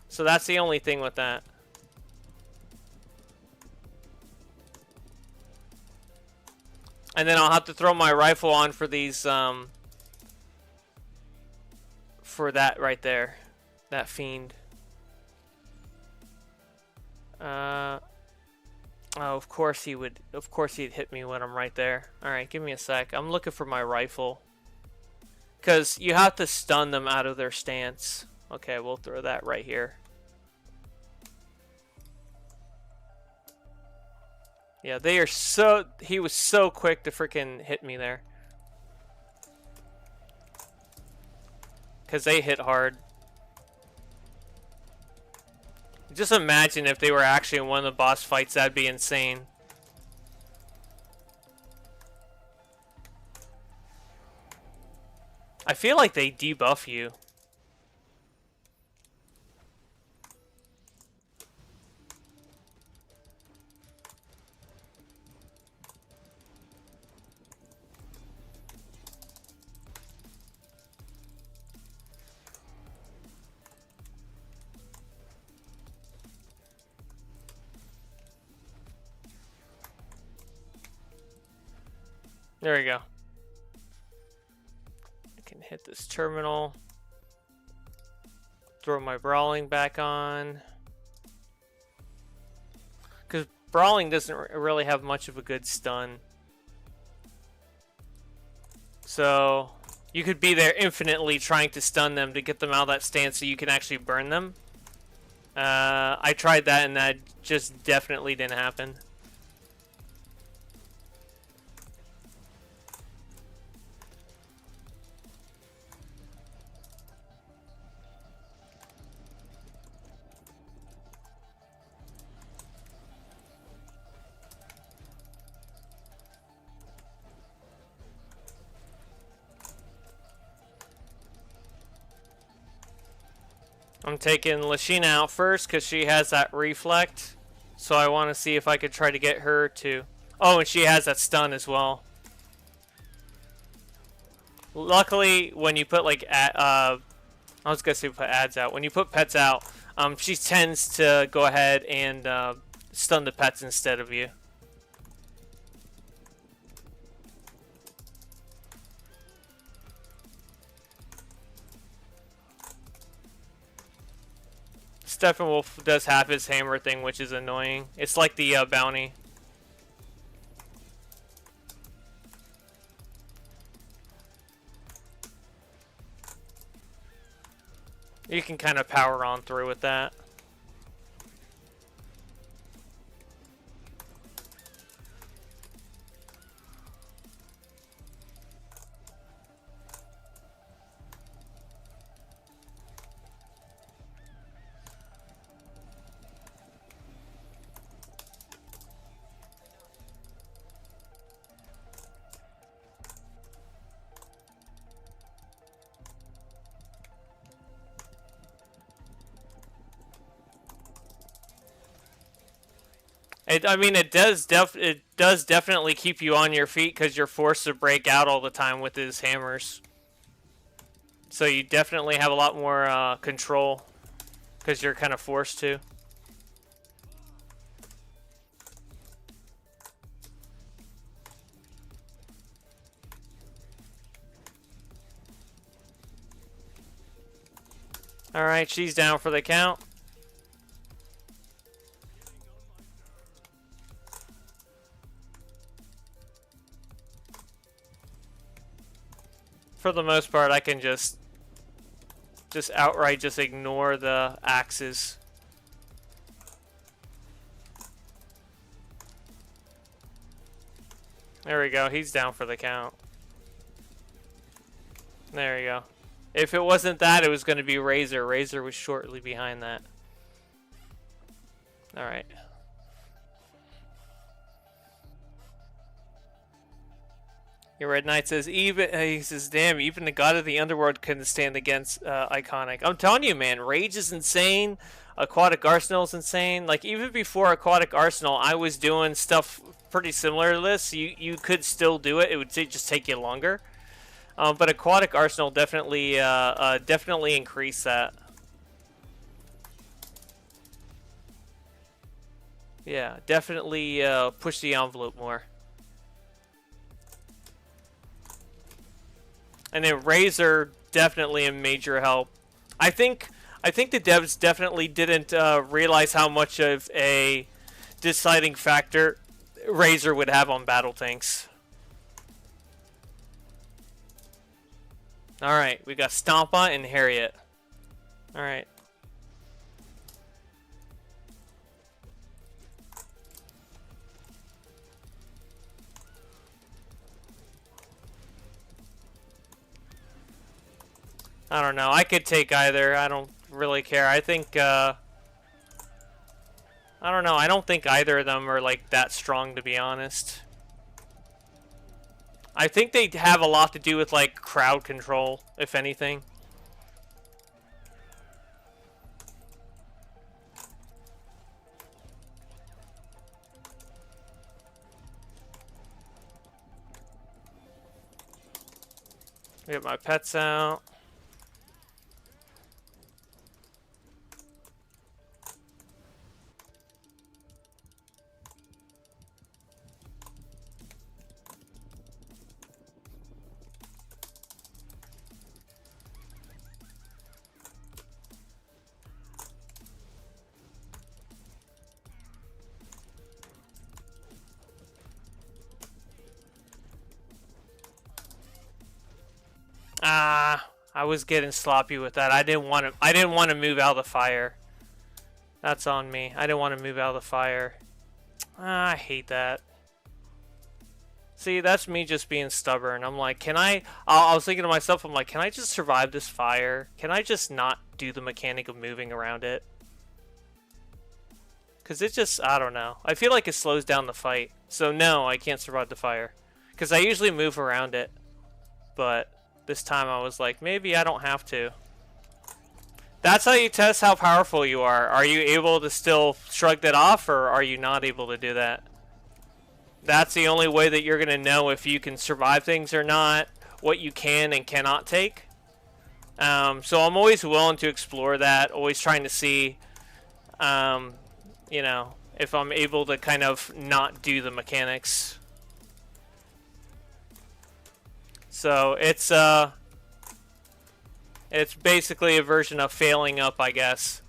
So that's the only thing with that. And then I'll have to throw my rifle on for these, for that right there, that fiend. Oh, of course he would. Of course he'd hit me when I'm right there. Alright, give me a sec. I'm looking for my rifle. Because you have to stun them out of their stance. Okay, we'll throw that right here. Yeah, they are so... He was so quick to freaking hit me there. Because they hit hard. Just imagine if they were actually in one of the boss fights, that'd be insane. I feel like they debuff you. There we go. I can hit this terminal. Throw my brawling back on. Because brawling doesn't really have much of a good stun. So you could be there infinitely trying to stun them to get them out of that stance so you can actually burn them. I tried that and that just definitely didn't happen. I'm taking Lashina out first because she has that reflect. So I want to see if I could try to get her to... Oh, and she has that stun as well. Luckily, when you put like... I was going to say put ads out. When you put pets out, she tends to go ahead and stun the pets instead of you. Steppenwolf does have his hammer thing, which is annoying. It's like the bounty. You can kind of power on through with that. I mean, it does definitely keep you on your feet because you're forced to break out all the time with his hammers. So you definitely have a lot more control because you're kind of forced to. Alright, she's down for the count. For the most part, I can just outright just ignore the axes. There we go. He's down for the count. There we go. If it wasn't that, it was going to be Razor. Razor was shortly behind that. Alright. Your Red Knight says, he says, damn, even the god of the underworld couldn't stand against Iconic. I'm telling you, man, Rage is insane. Aquatic Arsenal is insane. Like, even before Aquatic Arsenal, I was doing stuff pretty similar to this. You could still do it. It would just take you longer. But Aquatic Arsenal definitely increased that. Yeah, definitely push the envelope more. And then Razor, definitely a major help. I think the devs definitely didn't realize how much of a deciding factor Razor would have on battle tanks. Alright, we got Stompa and Harriet. Alright. I don't know. I could take either. I don't really care. I think, I don't know. I don't think either of them are, like, that strong, to be honest. I think they have a lot to do with, like, crowd control, if anything. Get my pets out. I was getting sloppy with that. I didn't want to move out of the fire. That's on me. I didn't want to move out of the fire. I hate that. See, that's me just being stubborn. I'm like, I was thinking to myself, I'm like, can I just survive this fire? Can I just not do the mechanic of moving around it? Because it just, I don't know. I feel like it slows down the fight. So no, I can't survive the fire. Because I usually move around it. But this time I was like, maybe I don't have to. That's how you test how powerful you are. Are you able to still shrug that off, or are you not able to do that? That's the only way that you're going to know if you can survive things or not, what you can and cannot take. So I'm always willing to explore that, always trying to see, you know, if I'm able to kind of not do the mechanics. So it's basically a version of failing up, I guess.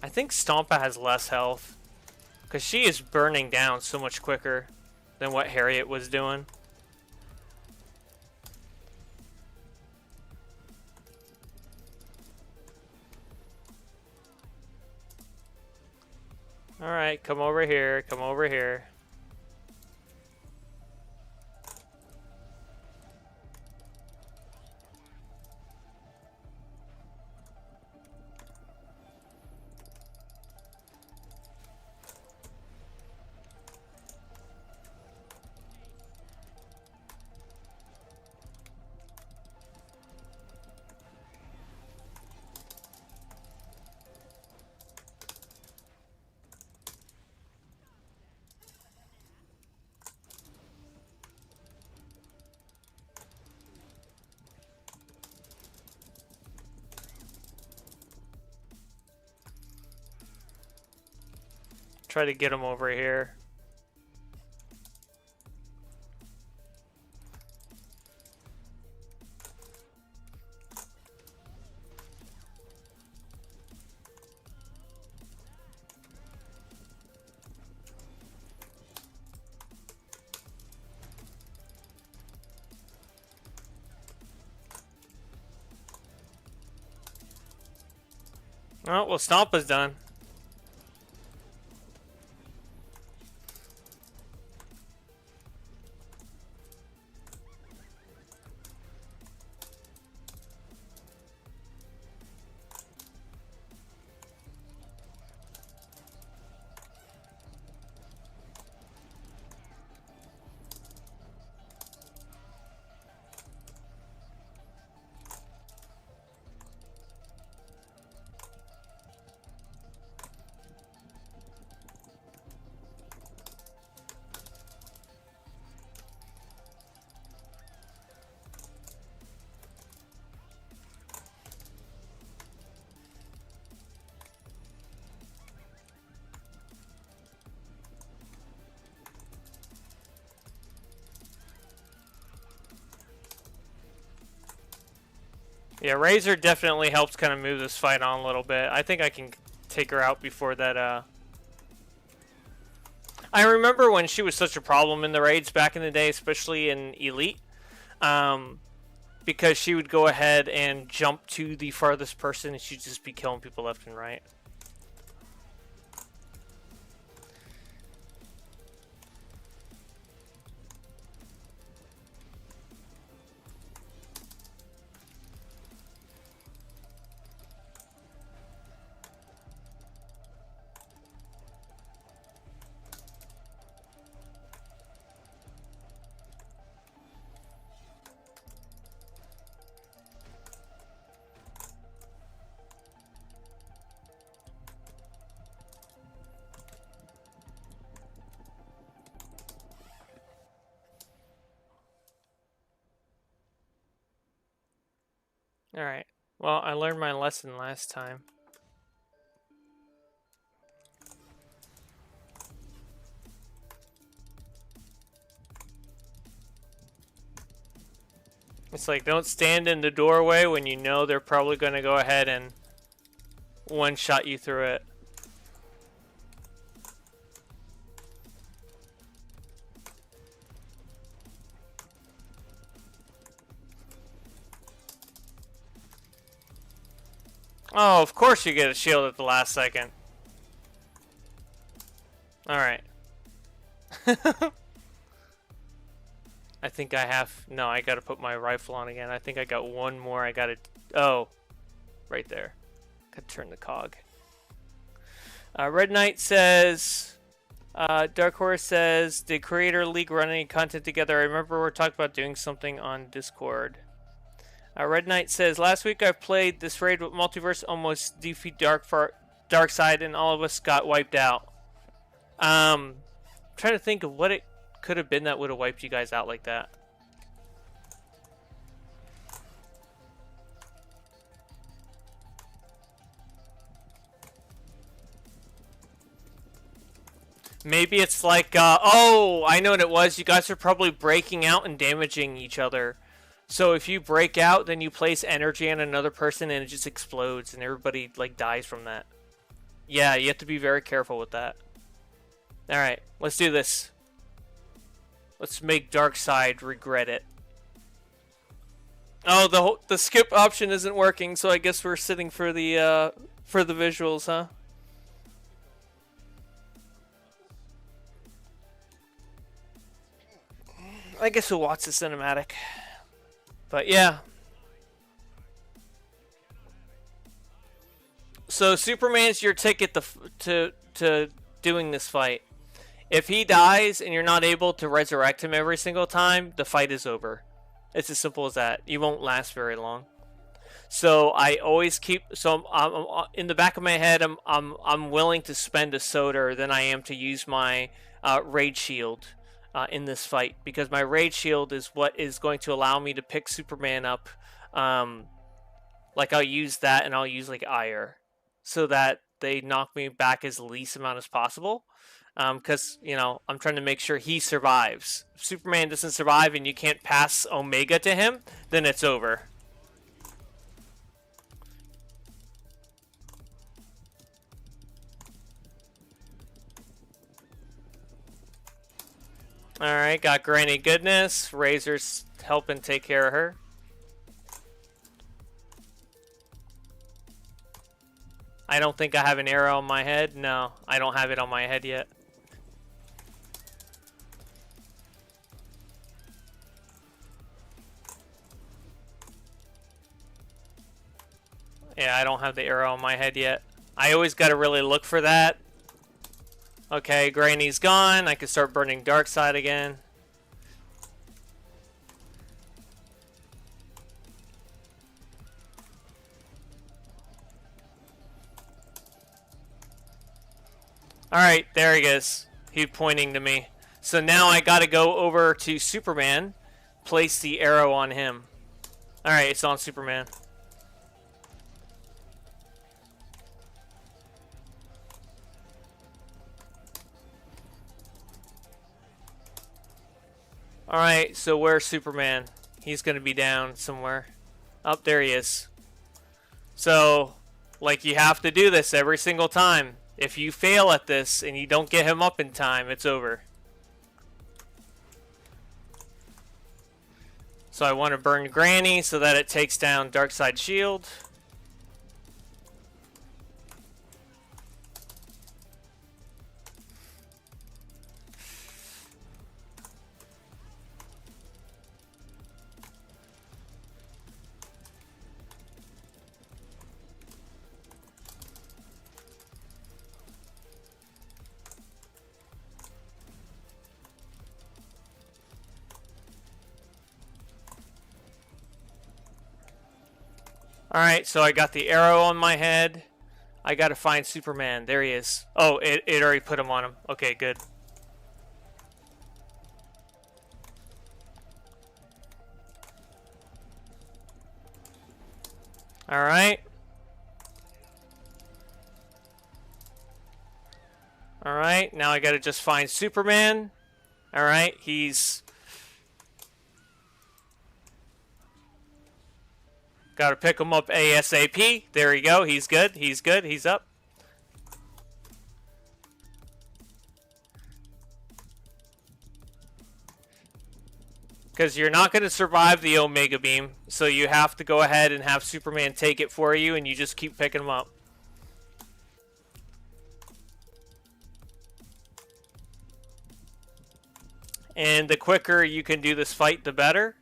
I think Stompa has less health, because she is burning down so much quicker than what Harriet was doing. Alright, come over here, come over here. Try to get him over here. Oh, well, Stompa's done. Yeah, Razor definitely helps kind of move this fight on a little bit. I think I can take her out before that, I remember when she was such a problem in the raids back in the day, especially in Elite, because she would go ahead and jump to the farthest person and she'd just be killing people left and right. Alright. Well, I learned my lesson last time. It's like, don't stand in the doorway when you know they're probably going to go ahead and one-shot you through it. Oh, of course you get a shield at the last second. Alright. I think I have... No, I gotta put my rifle on again. I think I got one more. I gotta... Oh. Right there. Could turn the cog. Red Knight says, Dark Horse says, did Creator League run any content together? I remember we were talking about doing something on Discord. Red Knight says, last week I played this raid with Multiverse, almost defeat Dark Side, and all of us got wiped out. Trying to think of what it could have been that would have wiped you guys out like that. Maybe it's like, oh, I know what it was. You guys are probably breaking out and damaging each other. So if you break out, then you place energy on another person and it just explodes and everybody like dies from that. Yeah, you have to be very careful with that. Alright, let's do this. Let's make Darkseid regret it. Oh, the skip option isn't working, so I guess we're sitting for the visuals, huh? I guess we'll watch the cinematic. But yeah. So Superman's your ticket to doing this fight. If he dies and you're not able to resurrect him every single time, the fight is over. It's as simple as that. You won't last very long. So I always keep. So I'm in the back of my head. I'm willing to spend a soda than I am to use my Rage Shield in this fight, because my Rage Shield is what is going to allow me to pick Superman up. Like I'll use that, and I'll use like Ire, so that they knock me back as least amount as possible. Because, you know, I'm trying to make sure he survives. If Superman doesn't survive and you can't pass Omega to him, then it's over. Alright, got Granny Goodness. Razor's helping take care of her. I don't think I have an arrow on my head. No, I don't have it on my head yet. Yeah, I don't have the arrow on my head yet. I always got to really look for that. Okay, Granny's gone. I can start burning Darkseid again. Alright, there he is. He's pointing to me. So now I got to go over to Superman, place the arrow on him. Alright, it's on Superman. Alright, so where's Superman? He's going to be down somewhere. Oh, there he is. So, like, you have to do this every single time. If you fail at this and you don't get him up in time, it's over. So I want to burn Granny so that it takes down Darkseid's shield. Alright, so I got the arrow on my head. I gotta find Superman. There he is. Oh, it already put him on him. Okay, good. Alright. Alright, now I gotta just find Superman. Alright, he's... Gotta pick him up ASAP. There you go. He's good. He's good. He's up. Because you're not going to survive the Omega Beam. So you have to go ahead and have Superman take it for you. And you just keep picking him up. And the quicker you can do this fight, the better.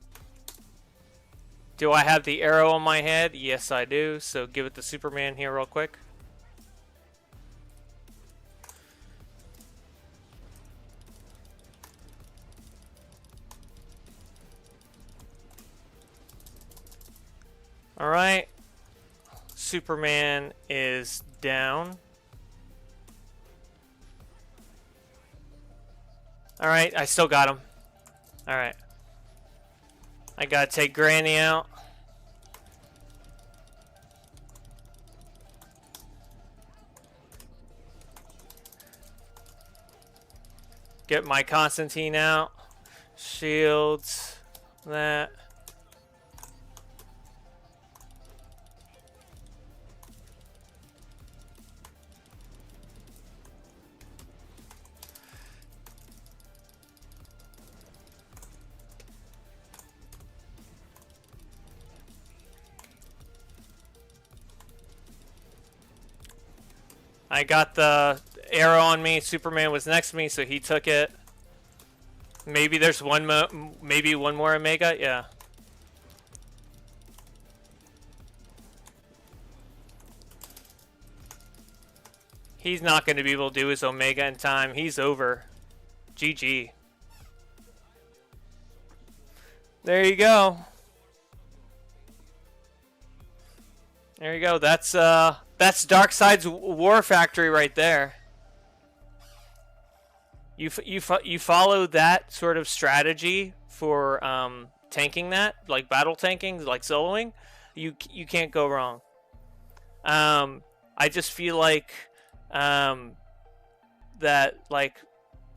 Do I have the arrow on my head? Yes, I do. So give it to Superman here real quick. Alright. Superman is down. Alright, I still got him. Alright. I gotta take Granny out. Get my Constantine out. Shields. That. I got the arrow on me. Superman was next to me, so he took it. Maybe there's maybe one more Omega. Yeah. He's not going to be able to do his Omega in time. He's over. GG. There you go. There you go. That's Darkseid's War Factory right there. You follow that sort of strategy for tanking that, like battle tanking, like soloing. You can't go wrong. I just feel like that, like,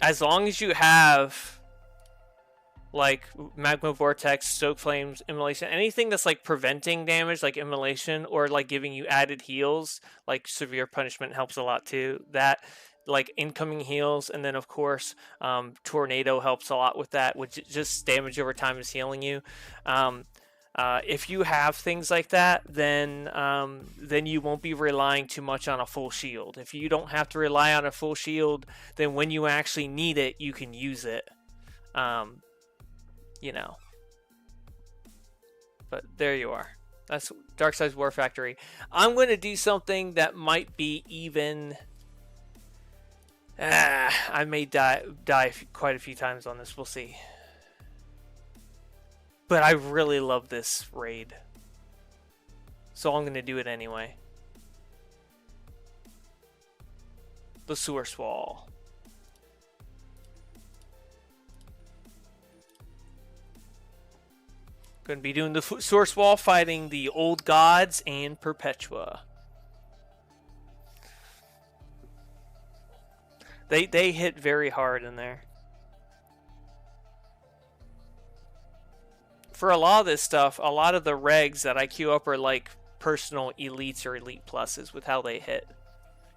as long as you have like magma vortex, stoke flames, immolation, anything that's like preventing damage, like immolation, or like giving you added heals, like severe punishment helps a lot too. That, like, incoming heals, and then of course tornado helps a lot with that, which just damage over time is healing you. If you have things like that, then you won't be relying too much on a full shield. If you don't have to rely on a full shield, then when you actually need it, you can use it. You know. But there you are. That's Darkseid's War Factory. I'm going to do something that might be even... I may die quite a few times on this. We'll see. But I really love this raid. So I'm going to do it anyway. The Source Wall. Going to be doing the Source Wall, fighting the Old Gods and Perpetua. They hit very hard in there. For a lot of this stuff, a lot of the regs that I queue up are like personal elites or elite pluses with how they hit.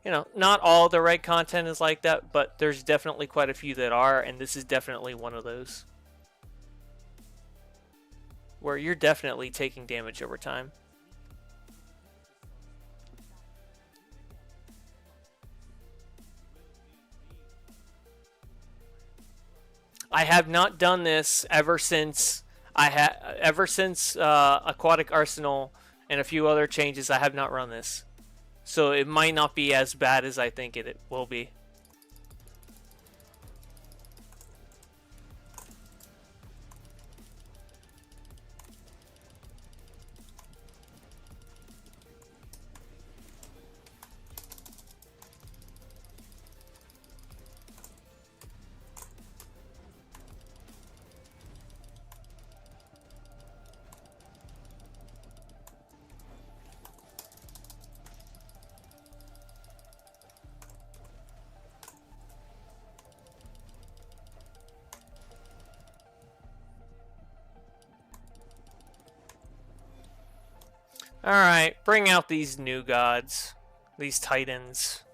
You know, not all the reg content is like that, but there's definitely quite a few that are, and this is definitely one of those. Where you're definitely taking damage over time. I have not done this ever since Aquatic Arsenal and a few other changes. I have not run this, so it might not be as bad as I think it will be. Alright, bring out these new gods. These titans.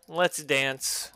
Let's dance.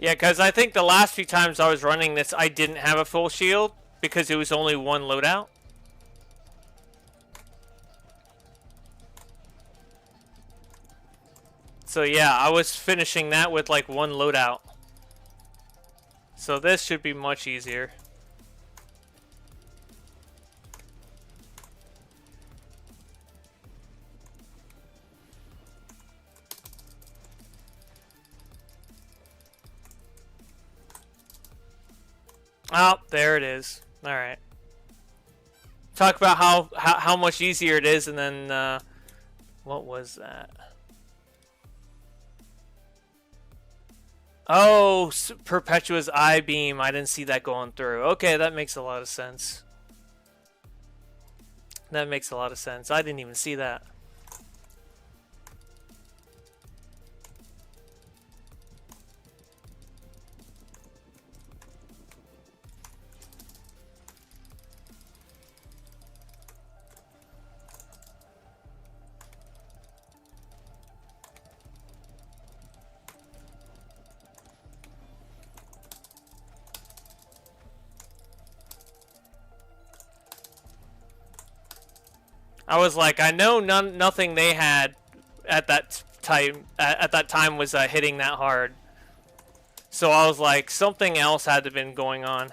Yeah, because I think the last few times I was running this, I didn't have a full shield because it was only one loadout. So yeah, I was finishing that with like one loadout. So this should be much easier. Oh, there it is. All right. Talk about how much easier it is, and then what was that? Oh, Perpetua's eye beam. I didn't see that going through. Okay, that makes a lot of sense. That makes a lot of sense. I didn't even see that. I was like, I know nothing they had at that time was hitting that hard. So I was like, something else had to have been going on.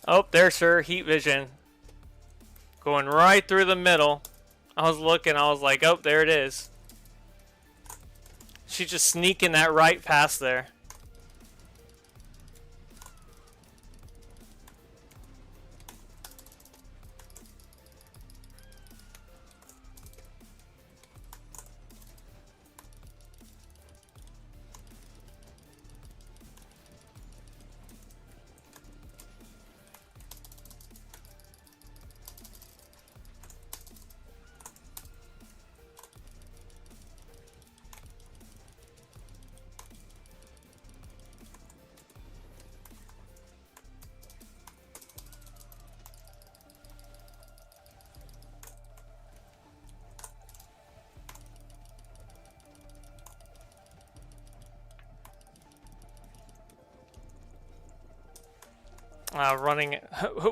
Oh, there's her heat vision. Going right through the middle. I was looking, I was like, oh, there it is. She's just sneaking that right past there.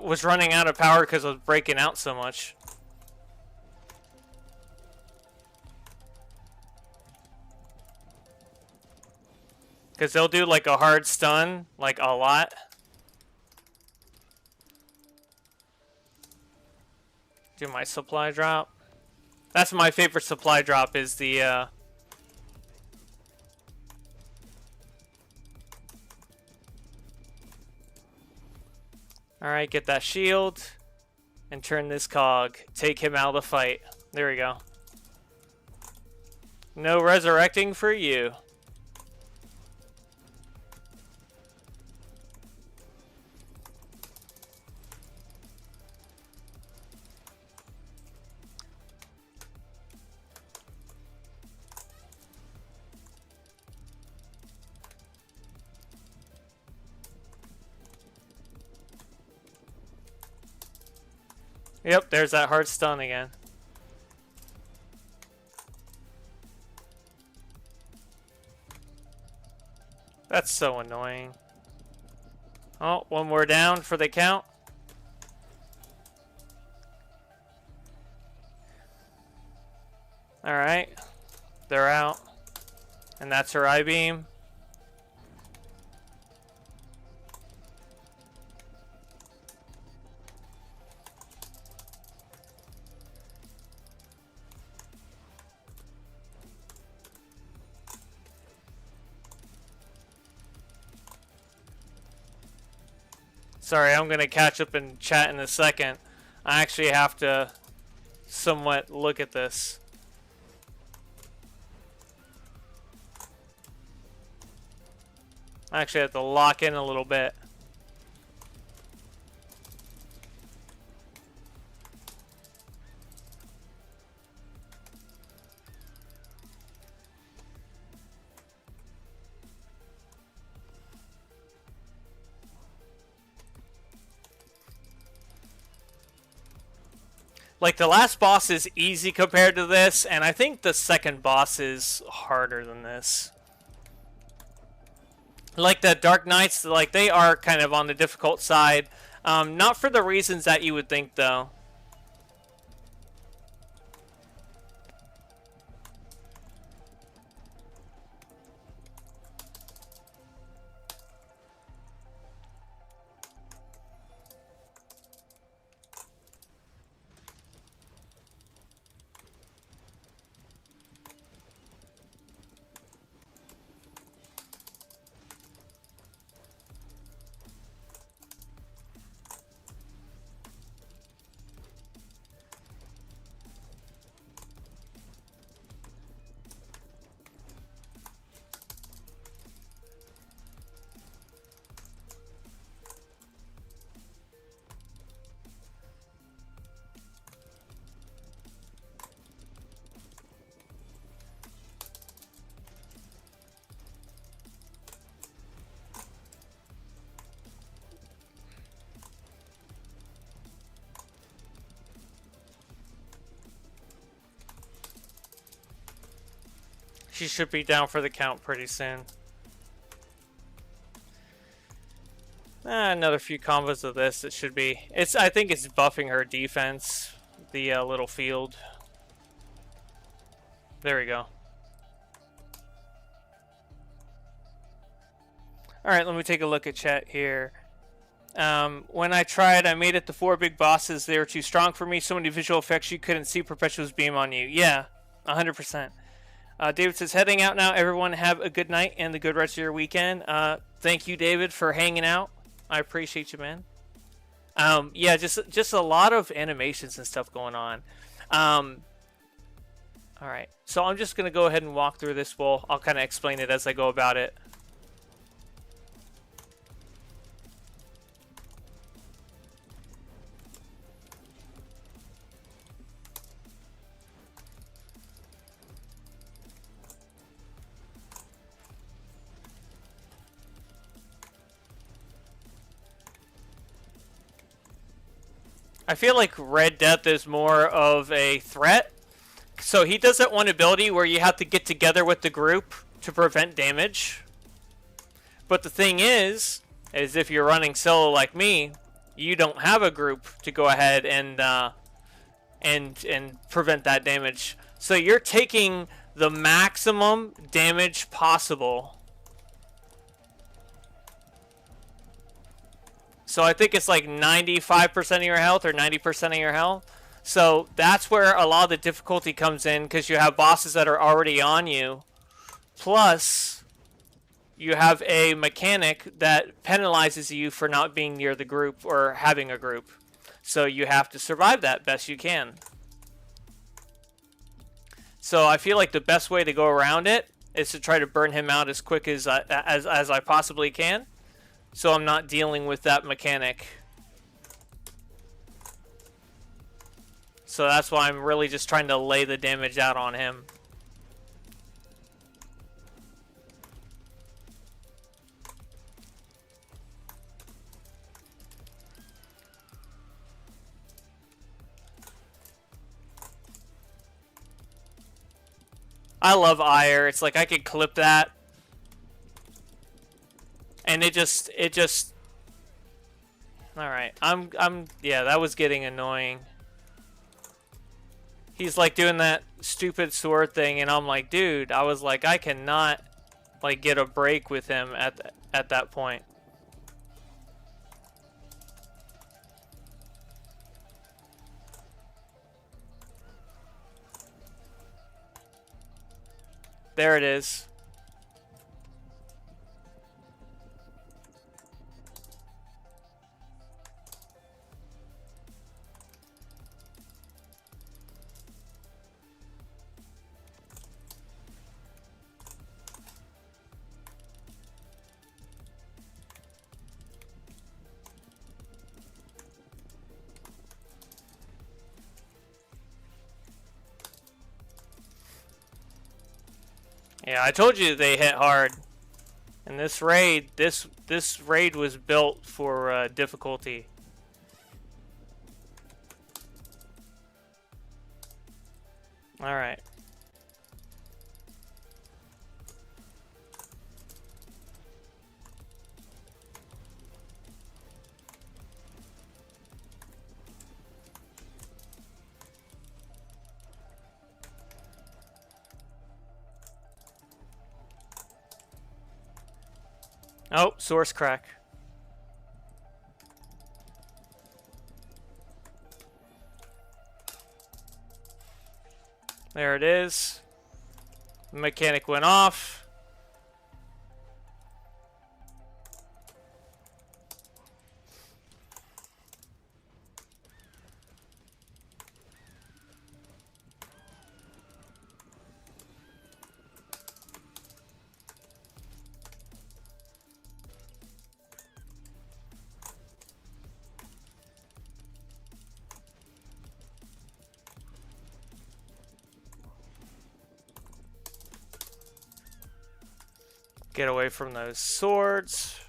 Was running out of power because I was breaking out so much. Because they'll do like a hard stun, like a lot. Do my supply drop. That's my favorite supply drop is the Alright, get that shield. And turn this cog. Take him out of the fight. There we go. No resurrecting for you. Yep, there's that hard stun again. That's so annoying. Oh, one more down for the count. Alright. They're out. And that's her I-beam. Sorry, I'm going to catch up in chat in a second. I actually have to somewhat look at this. I actually have to lock in a little bit. Like, the last boss is easy compared to this, and I think the second boss is harder than this. Like, the Dark Knights, like, they are kind of on the difficult side. Not for the reasons that you would think, though. She should be down for the count pretty soon. Another few combos of this. It should be. I think it's buffing her defense. The little field. There we go. Alright, let me take a look at chat here. When I tried, I made it to 4 big bosses. They were too strong for me. So many visual effects you couldn't see Perpetual's beam on you. Yeah, 100%. David says, heading out now. Everyone have a good night and the good rest of your weekend. Thank you, David, for hanging out. I appreciate you, man. Yeah, just a lot of animations and stuff going on. All right, so I'm just going to go ahead and walk through this. I'll kind of explain it as I go about it. I feel like Red Death is more of a threat. So he does that one ability where you have to get together with the group to prevent damage. But the thing is if you're running solo like me, you don't have a group to go ahead and prevent that damage. So you're taking the maximum damage possible. So I think it's like 95% of your health or 90% of your health. So that's where a lot of the difficulty comes in, because you have bosses that are already on you. Plus, you have a mechanic that penalizes you for not being near the group or having a group. So you have to survive that best you can. So I feel like the best way to go around it is to try to burn him out as quick as I possibly can. So I'm not dealing with that mechanic. So that's why I'm really just trying to lay the damage out on him. I love ire. It's like I could clip that, and it just. All right, yeah, that was getting annoying. He's like doing that stupid sword thing, and I'm like, dude, I was like, I cannot like get a break with him at that point. There it is. Yeah, I told you they hit hard. And this raid was built for difficulty. All right. Oh, source crack. There it is. The mechanic went off. Get away from those swords.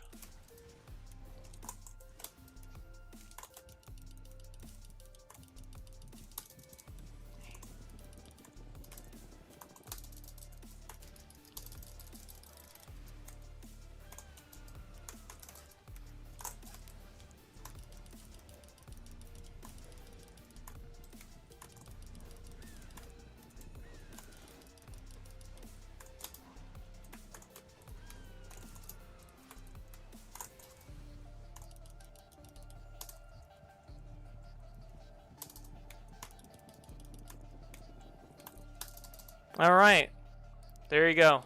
All right. There you go.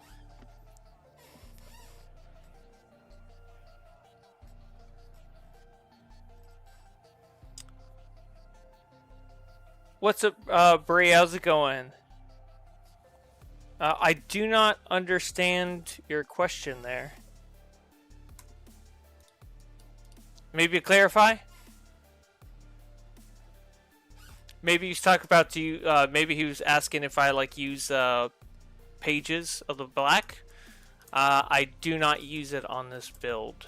What's up, Bree? How's it going? I do not understand your question there. Maybe clarify? Maybe he's talking about maybe he was asking if I like use pages of the black. I do not use it on this build.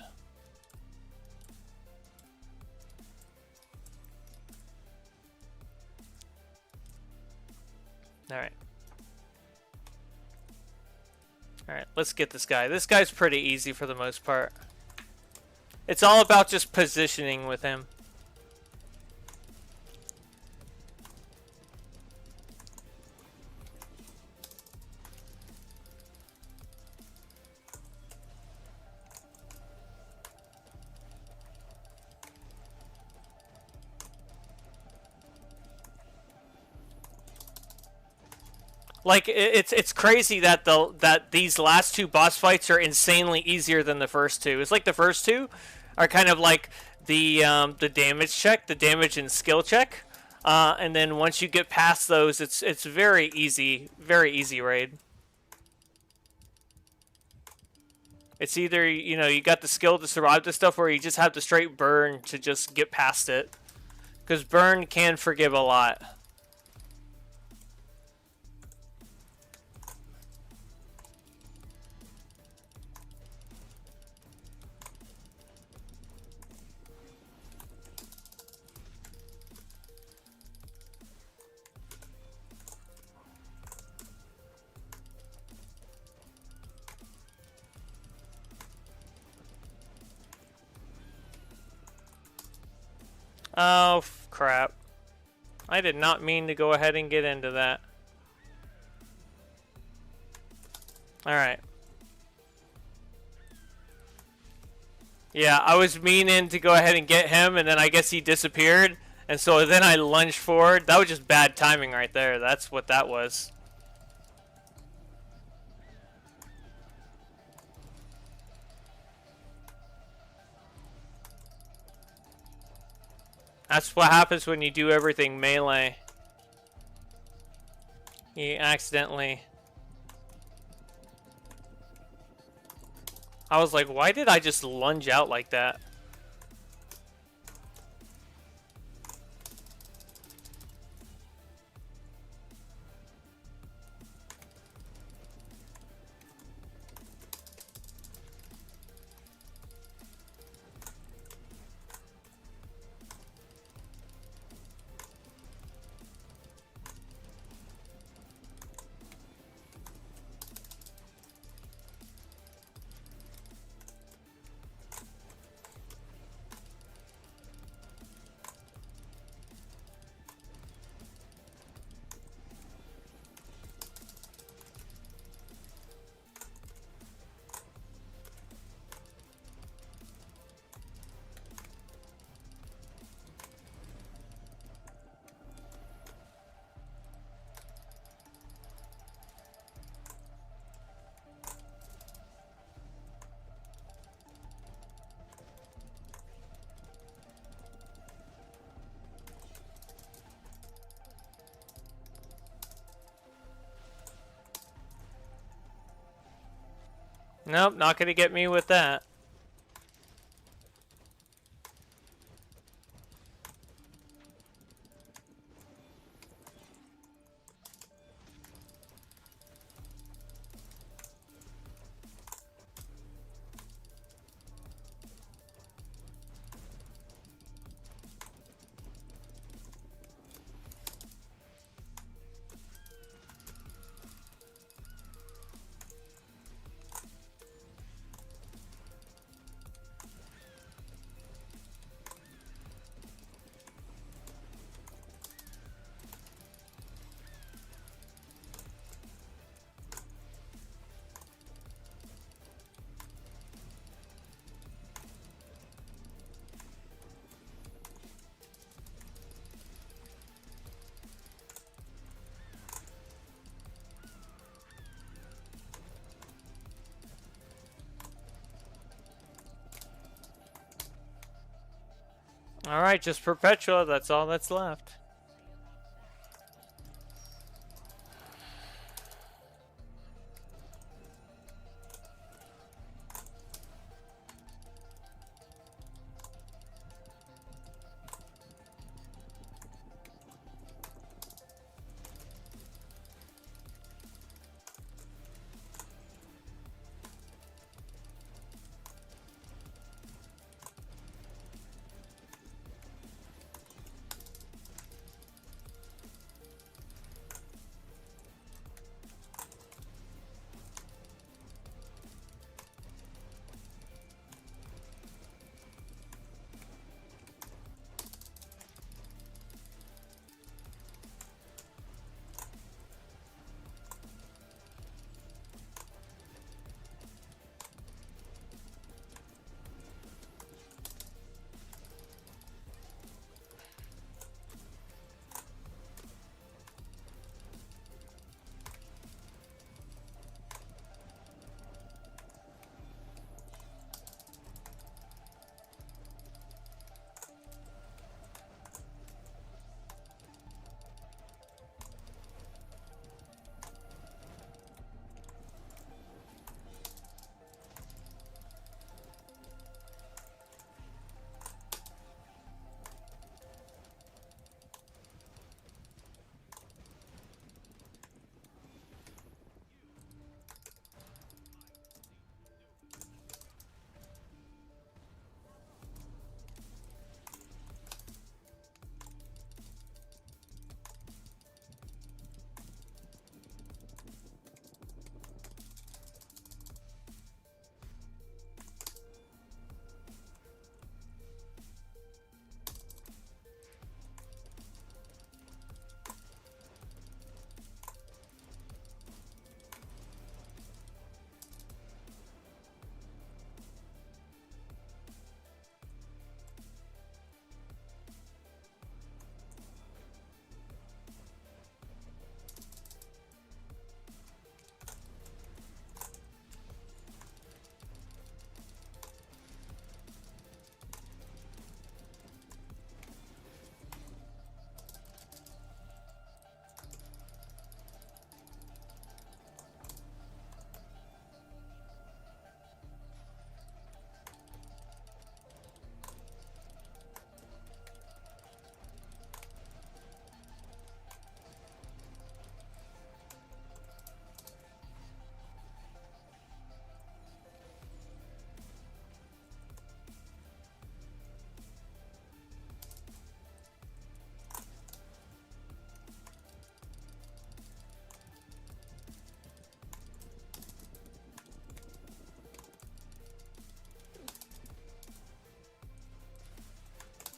Alright. Alright, let's get this guy. This guy's pretty easy for the most part. It's all about just positioning with him. Like it's crazy that these last two boss fights are insanely easier than the first two. It's like the first two are kind of like the damage check, the damage and skill check, and then once you get past those, it's very easy raid. It's either you got the skill to survive this stuff, or you just have to straight burn to just get past it, because burn can forgive a lot. Oh, crap. I did not mean to go ahead and get into that. Alright. Yeah, I was meaning to go ahead and get him, and then I guess he disappeared. And so then I lunged forward. That was just bad timing right there. That's what that was. That's what happens when you do everything melee. You accidentally... I was like, why did I just lunge out like that? Nope, not gonna get me with that. Alright, just Perpetua, that's all that's left.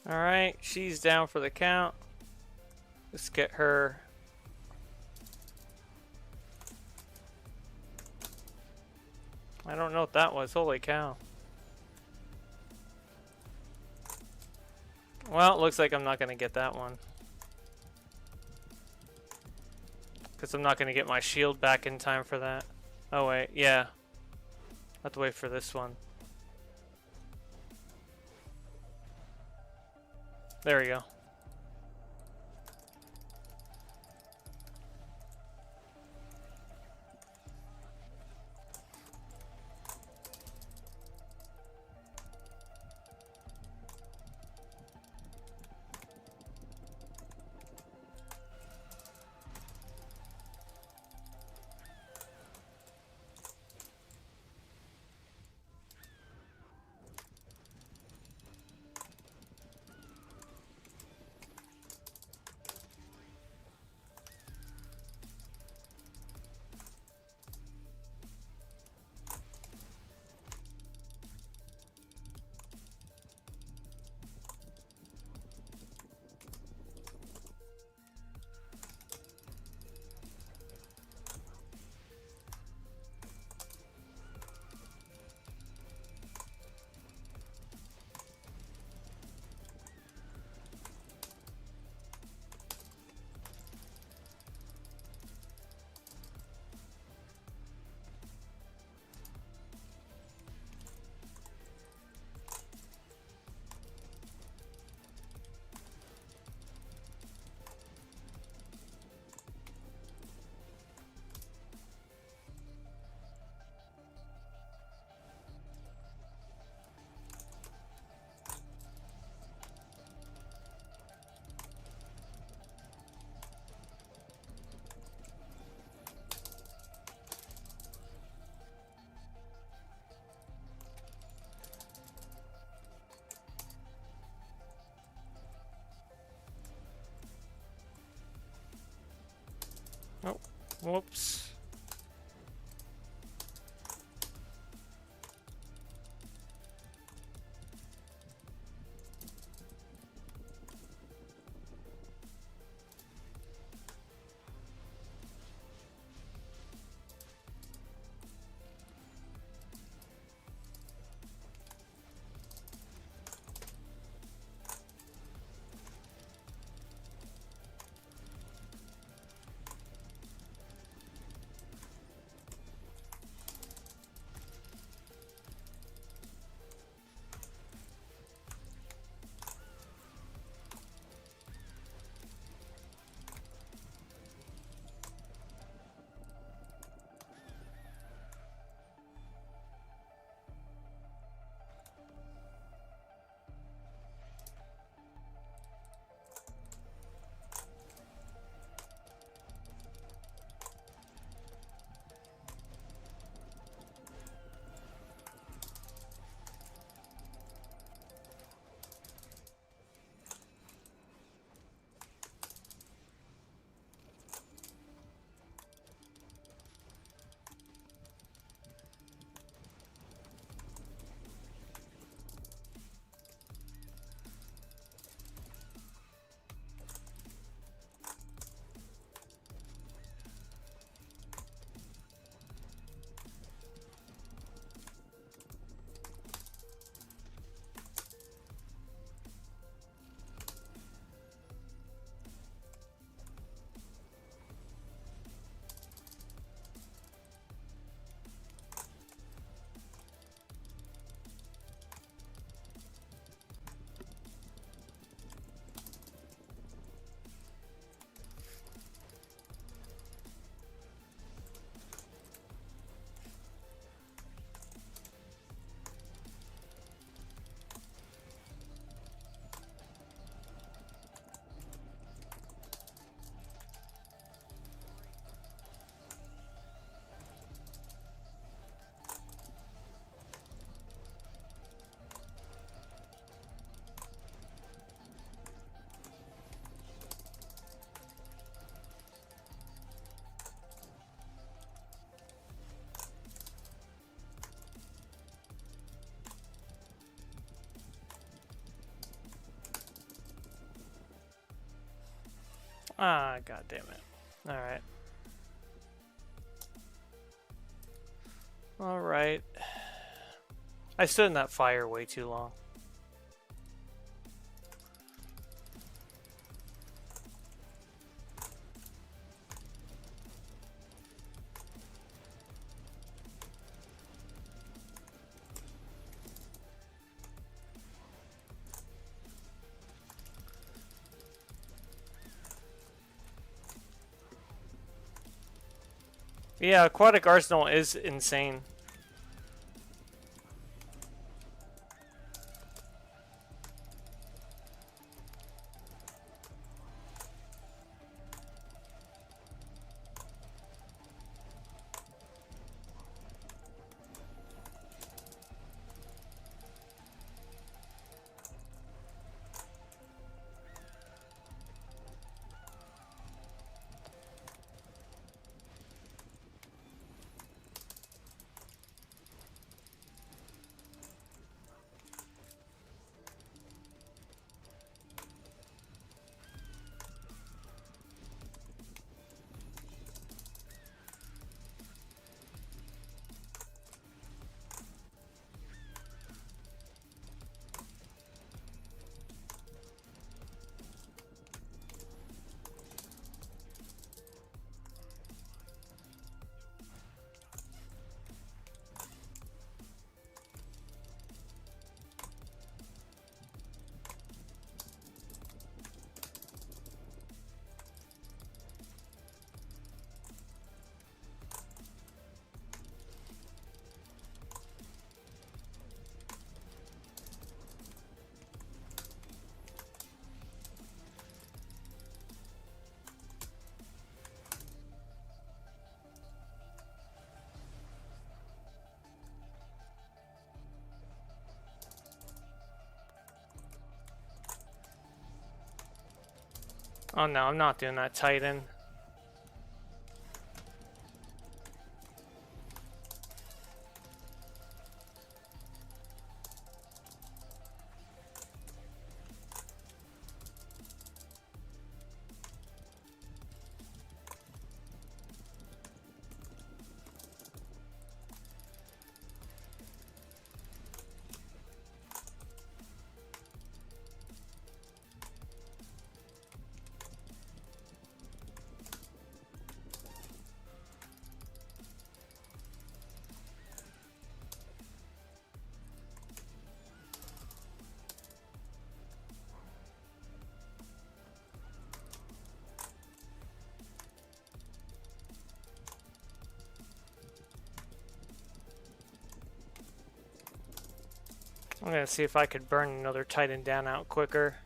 Alright, she's down for the count. Let's get her. I don't know what that was. Holy cow. Well, it looks like I'm not going to get that one. Because I'm not going to get my shield back in time for that. Oh, wait. Yeah. I have to wait for this one. There we go. Oh, whoops. Ah, god damn it. Alright. Alright. I stood in that fire way too long. Yeah, Aquatic Arsenal is insane. Oh no, I'm not doing that Titan. I'm gonna see if I could burn another Titan down out quicker.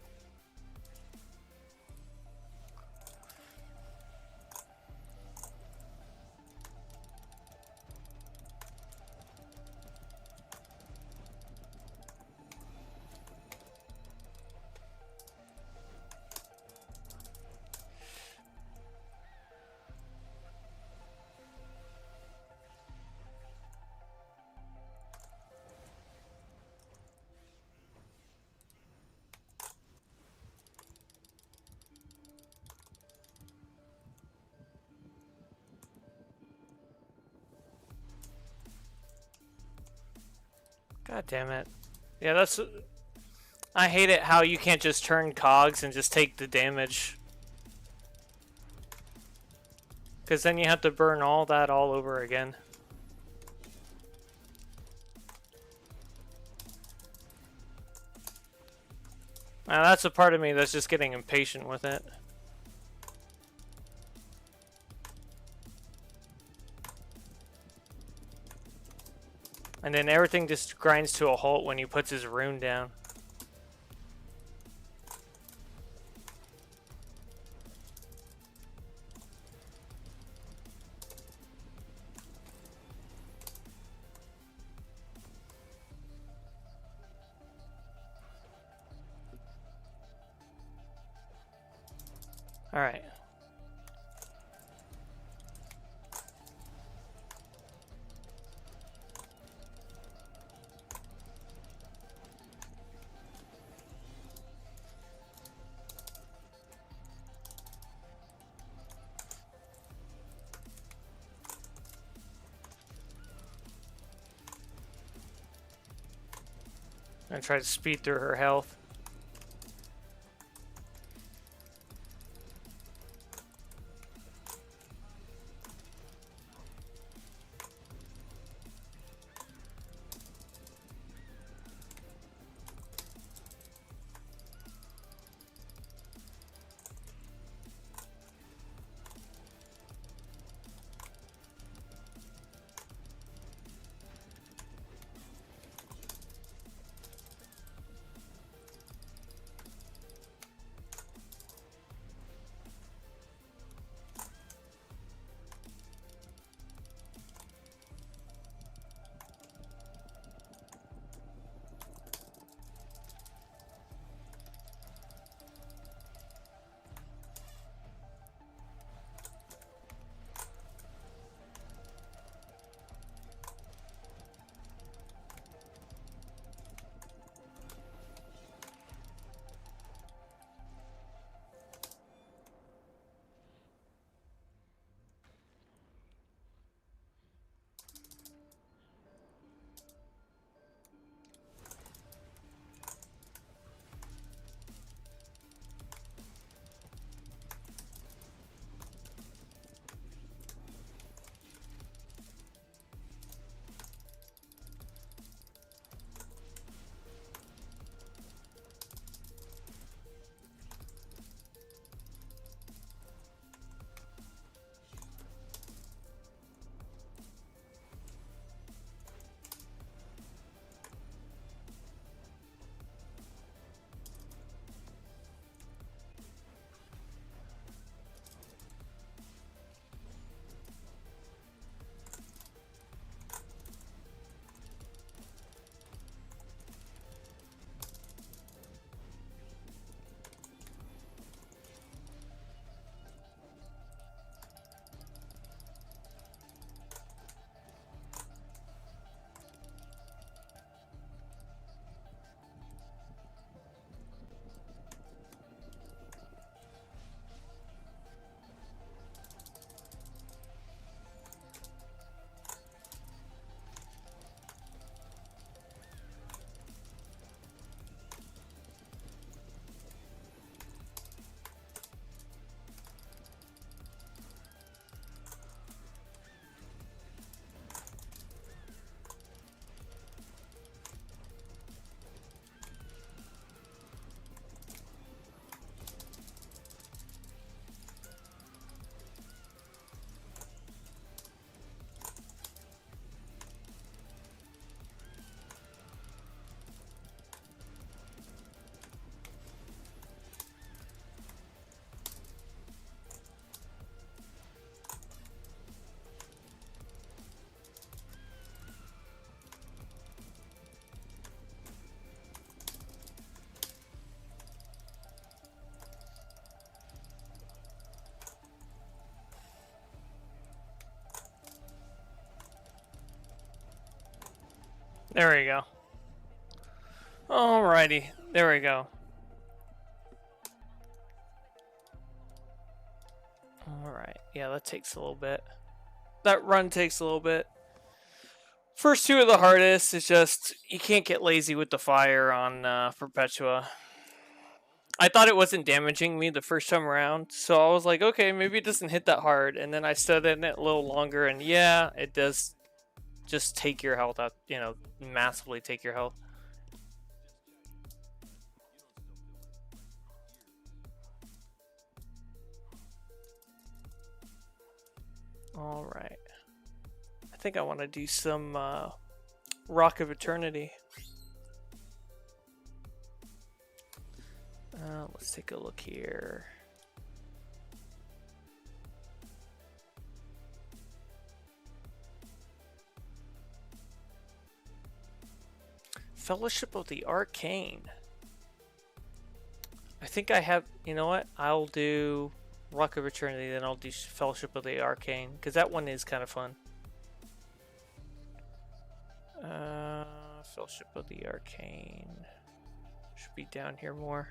God damn it. Yeah, that's... I hate it how you can't just turn cogs and just take the damage. Because then you have to burn all that all over again. Now that's a part of me that's just getting impatient with it. And then everything just grinds to a halt when he puts his rune down. Alright. And try to speed through her health. There we go. Alrighty, there we go. Alright, yeah, that takes a little bit. That run takes a little bit. First two are the hardest. It's just, you can't get lazy with the fire on Perpetua. I thought it wasn't damaging me the first time around, so I was like, okay, maybe it doesn't hit that hard. And then I stood in it a little longer, and yeah, it does just take your health out, you know, massively take your health. Alright. I think I want to do some Rock of Eternity. Let's take a look here. Fellowship of the Arcane. I think I have, you know what? I'll do Rock of Eternity, then I'll do Fellowship of the Arcane, because that one is kind of fun. Fellowship of the Arcane. Should be down here more.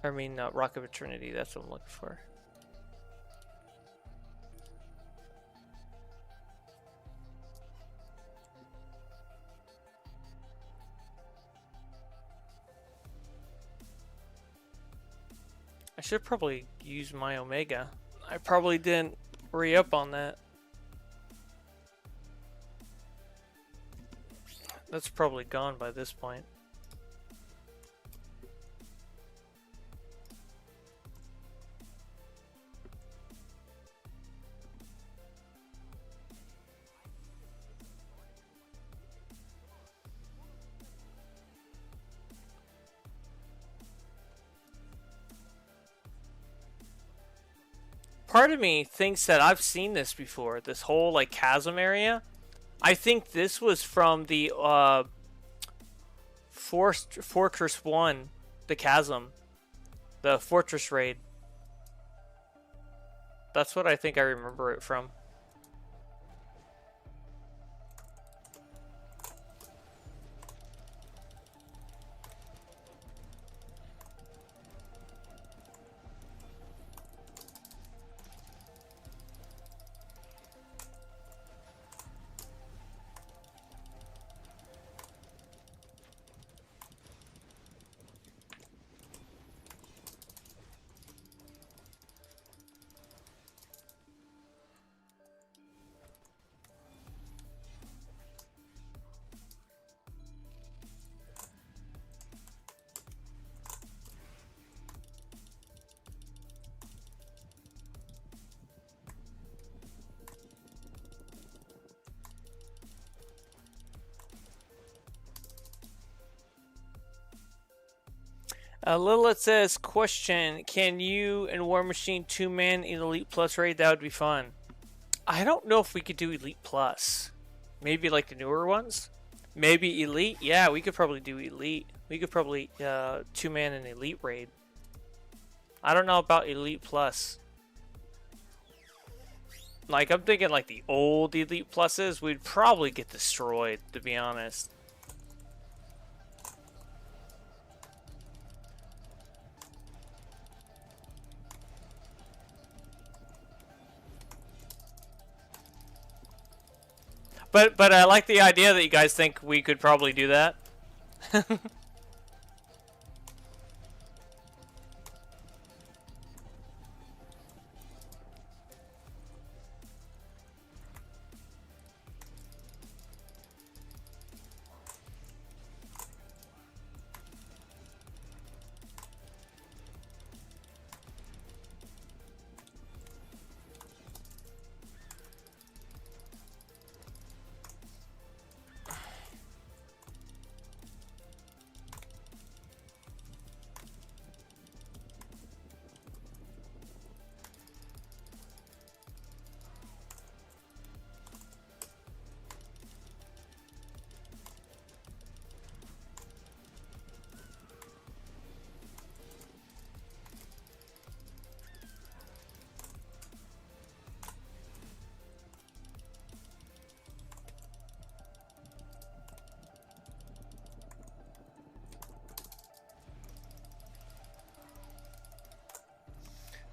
I mean, Rock of Eternity, that's what I'm looking for. I should probably use my Omega. I probably didn't re-up on that. That's probably gone by this point. Part of me thinks that I've seen this before, this whole like chasm area. I think this was from the Fortress 1, the chasm, the fortress raid. That's what I think I remember it from. Lilith says, question, can you and War Machine 2-man in Elite Plus raid? That would be fun. I don't know if we could do Elite Plus. Maybe like the newer ones? Maybe Elite? Yeah, we could probably do Elite. We could probably 2-man in Elite raid. I don't know about Elite Plus. Like, I'm thinking like the old Elite Pluses, we'd probably get destroyed, to be honest. But I like the idea that you guys think we could probably do that.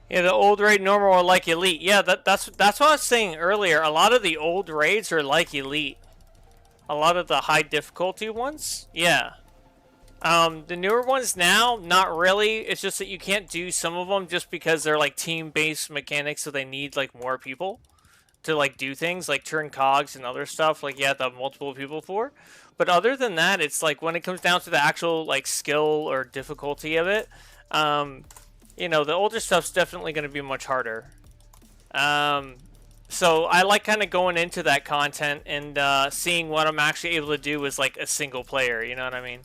Yeah, the old raid normal or like Elite. Yeah, that's what I was saying earlier. A lot of the old raids are like Elite. A lot of the high difficulty ones, yeah. The newer ones now, not really. It's just that you can't do some of them just because they're like team-based mechanics, so they need like more people to like do things like turn cogs and other stuff. Like you have to have multiple people for. But other than that, it's like when it comes down to the actual like skill or difficulty of it. You know, the older stuff's definitely going to be much harder. So I like kind of going into that content and seeing what I'm actually able to do as like a single player, you know what I mean?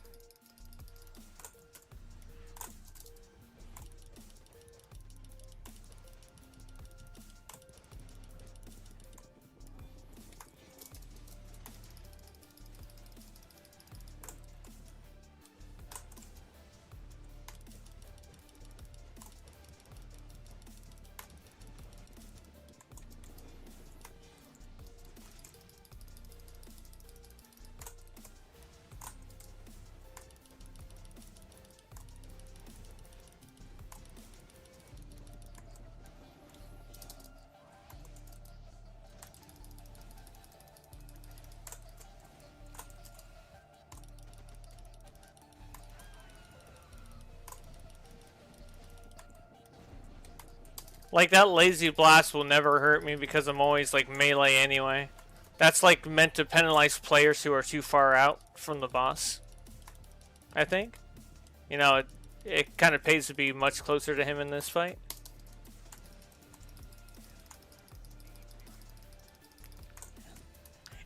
Like, that lazy blast will never hurt me because I'm always, like, melee anyway. That's, like, meant to penalize players who are too far out from the boss, I think. You know, it kind of pays to be much closer to him in this fight.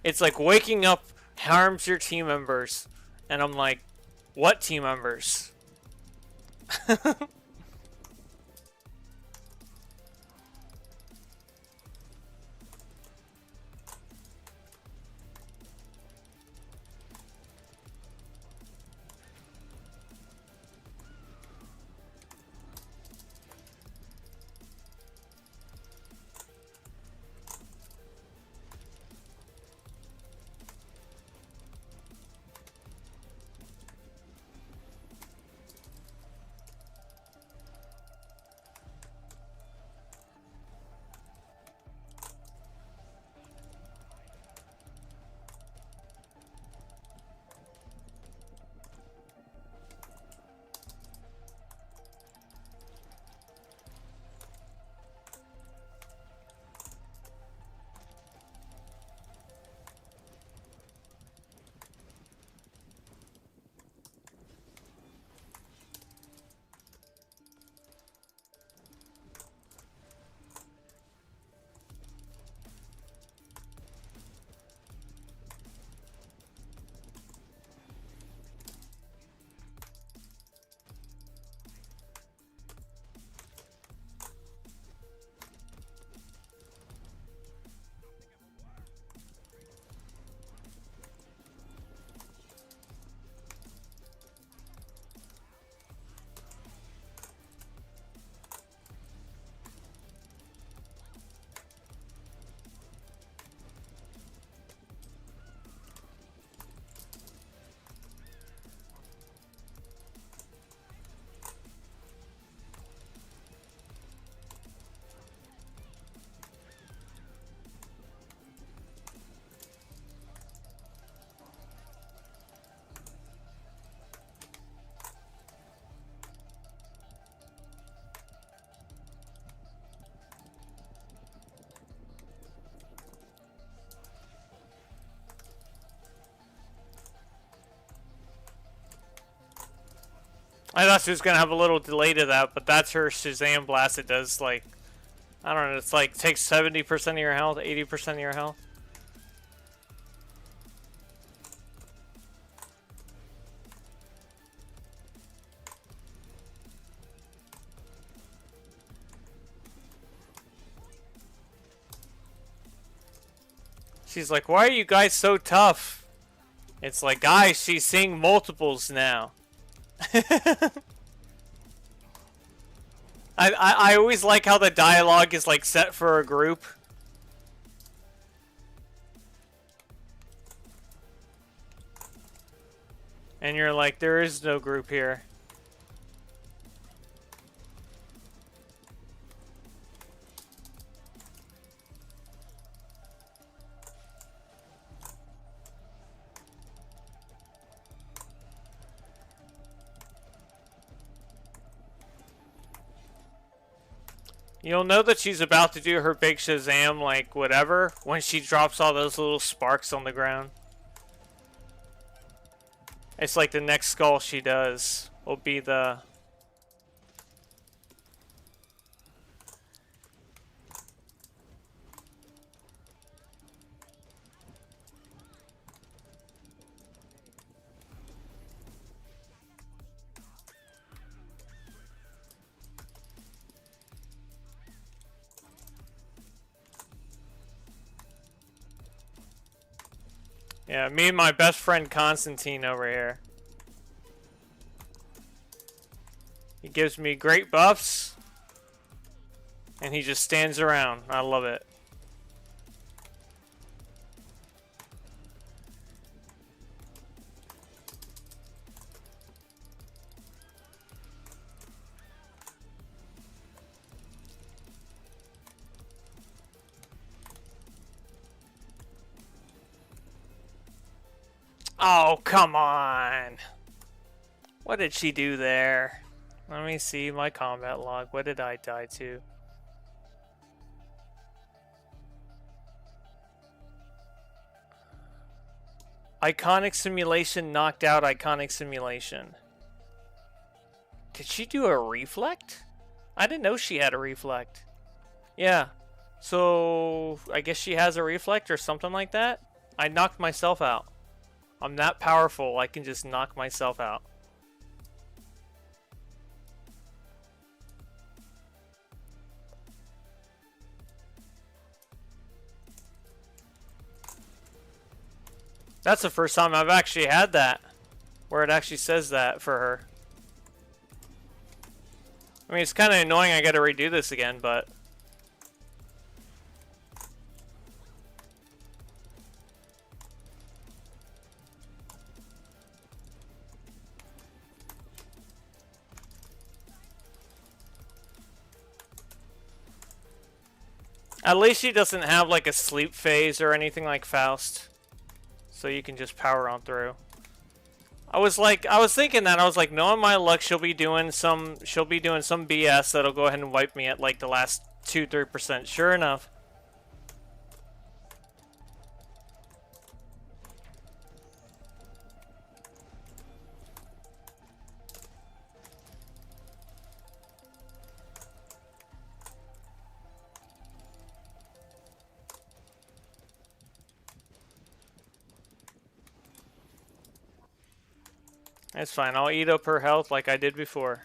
It's like waking up harms your team members. And I'm like, what team members? I thought she was gonna have a little delay to that, but that's her Shazam blast. It does, like, I don't know, it's like takes 70% of your health, 80% of your health. She's like, why are you guys so tough? It's like, guys, she's seeing multiples now. I always like how the dialogue is like set for a group. And you're like, there is no group here. You'll know that she's about to do her big Shazam, like, whatever, when she drops all those little sparks on the ground. It's like the next skull she does will be the... Yeah, me and my best friend Constantine over here. He gives me great buffs. And he just stands around. I love it. Oh, come on. What did she do there? Let me see my combat log. What did I die to? Iconic Simulation knocked out Iconic Simulation. Did she do a reflect? I didn't know she had a reflect. Yeah. So, I guess she has a reflect or something like that? I knocked myself out. I'm that powerful, I can just knock myself out. That's the first time I've actually had that, where it actually says that for her. I mean, it's kind of annoying I gotta redo this again, but... At least she doesn't have like a sleep phase or anything like Faust. So you can just power on through. I was thinking that, I was like, knowing my luck, she'll be doing some BS that'll go ahead and wipe me at like the last 2-3%. Sure enough. It's fine, I'll eat up her health like I did before.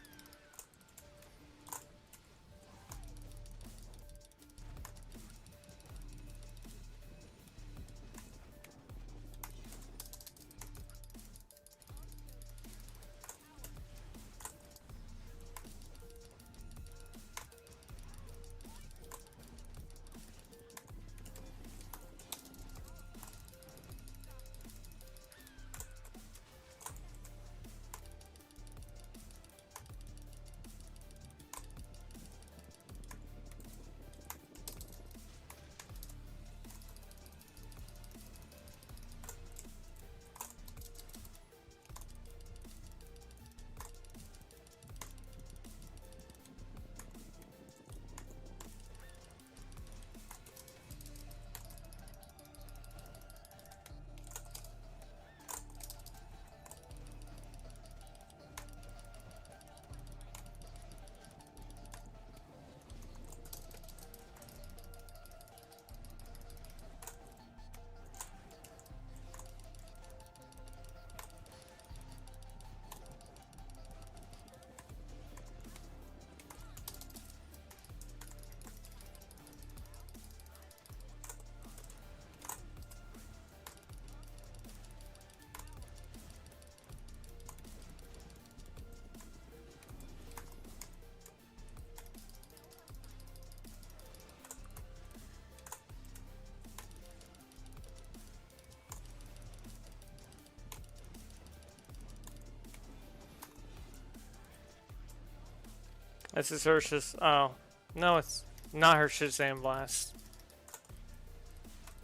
This is her oh. No, it's not her Shazam Blast.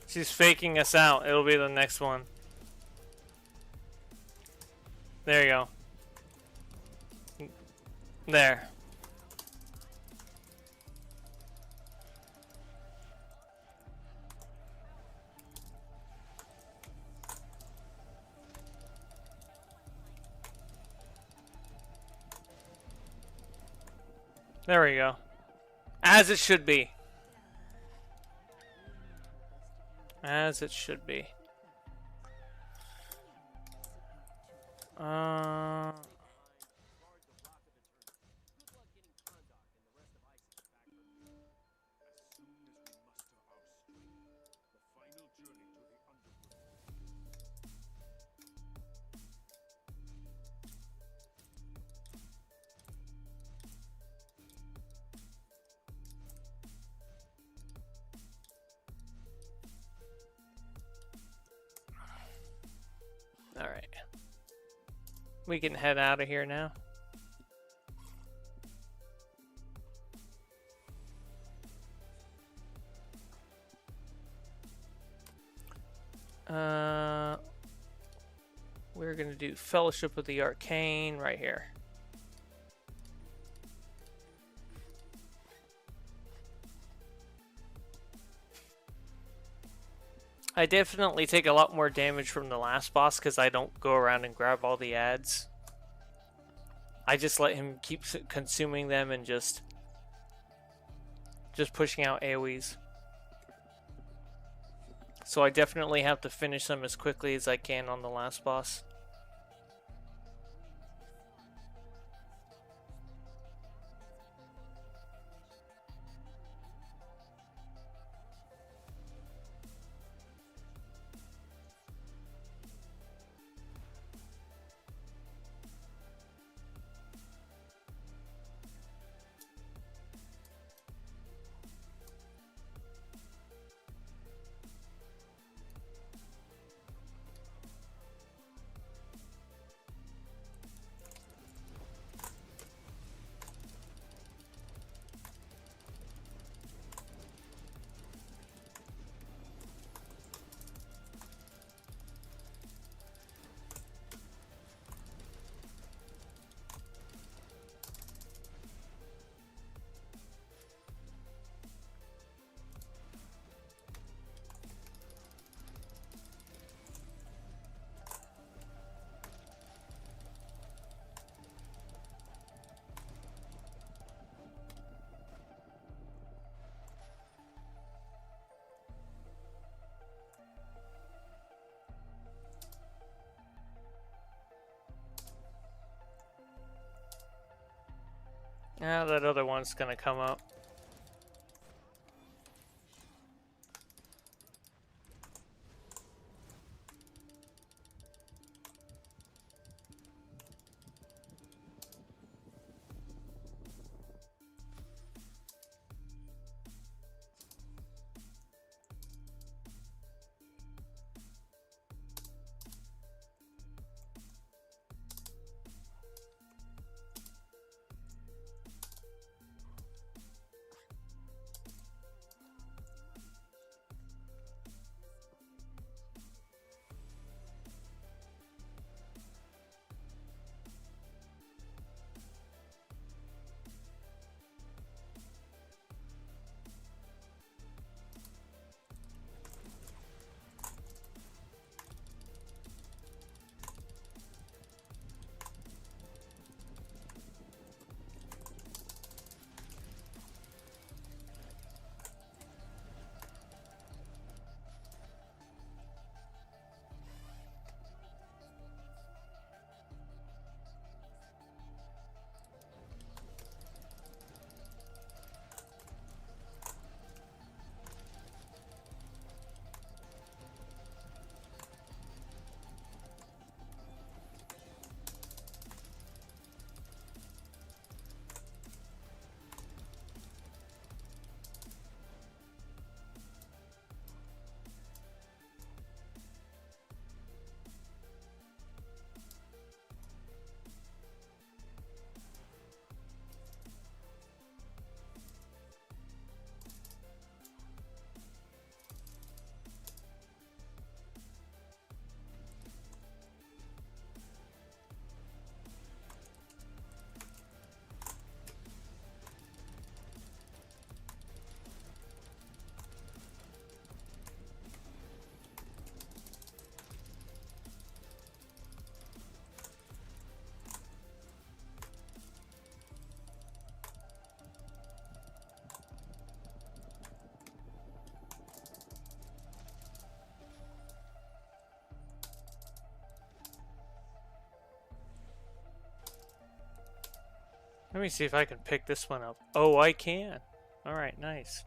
She's faking us out. It'll be the next one. There you go. There. There we go. As it should be. As it should be. Alright. We can head out of here now. We're gonna do Fellowship of the Arcane right here. I definitely take a lot more damage from the last boss because I don't go around and grab all the ads. I just let him keep consuming them and just pushing out AoEs. So I definitely have to finish them as quickly as I can on the last boss. Yeah, that other one's gonna come up. Let me see if I can pick this one up. Oh, I can. Alright, nice.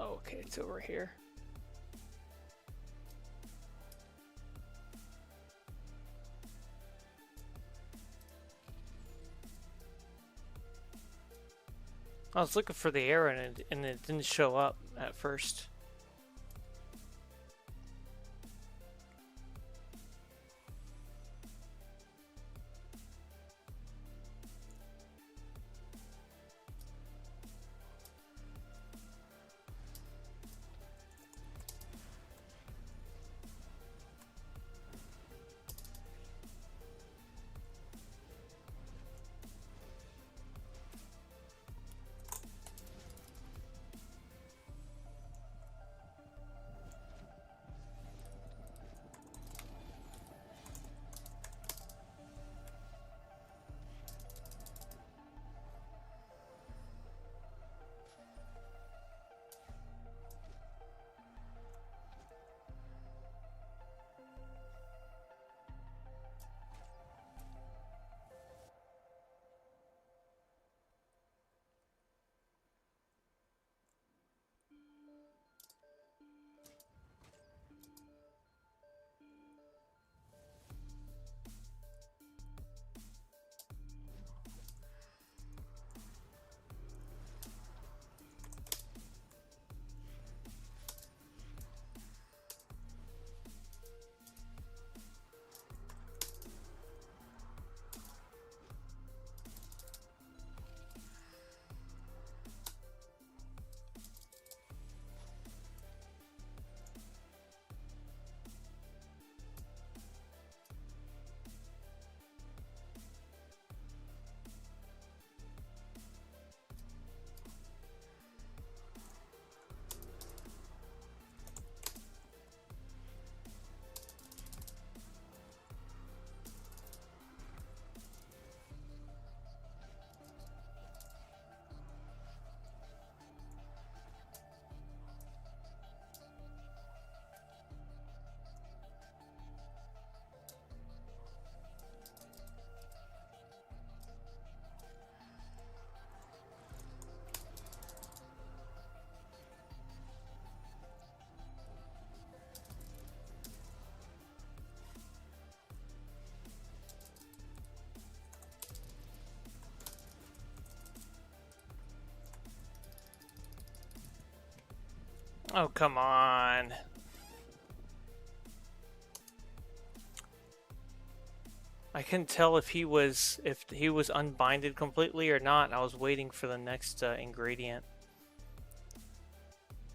Oh, okay, it's over here. I was looking for the arrow and it didn't show up at first. Oh, come on. I couldn't tell if he was unbinded completely or not. I was waiting for the next ingredient.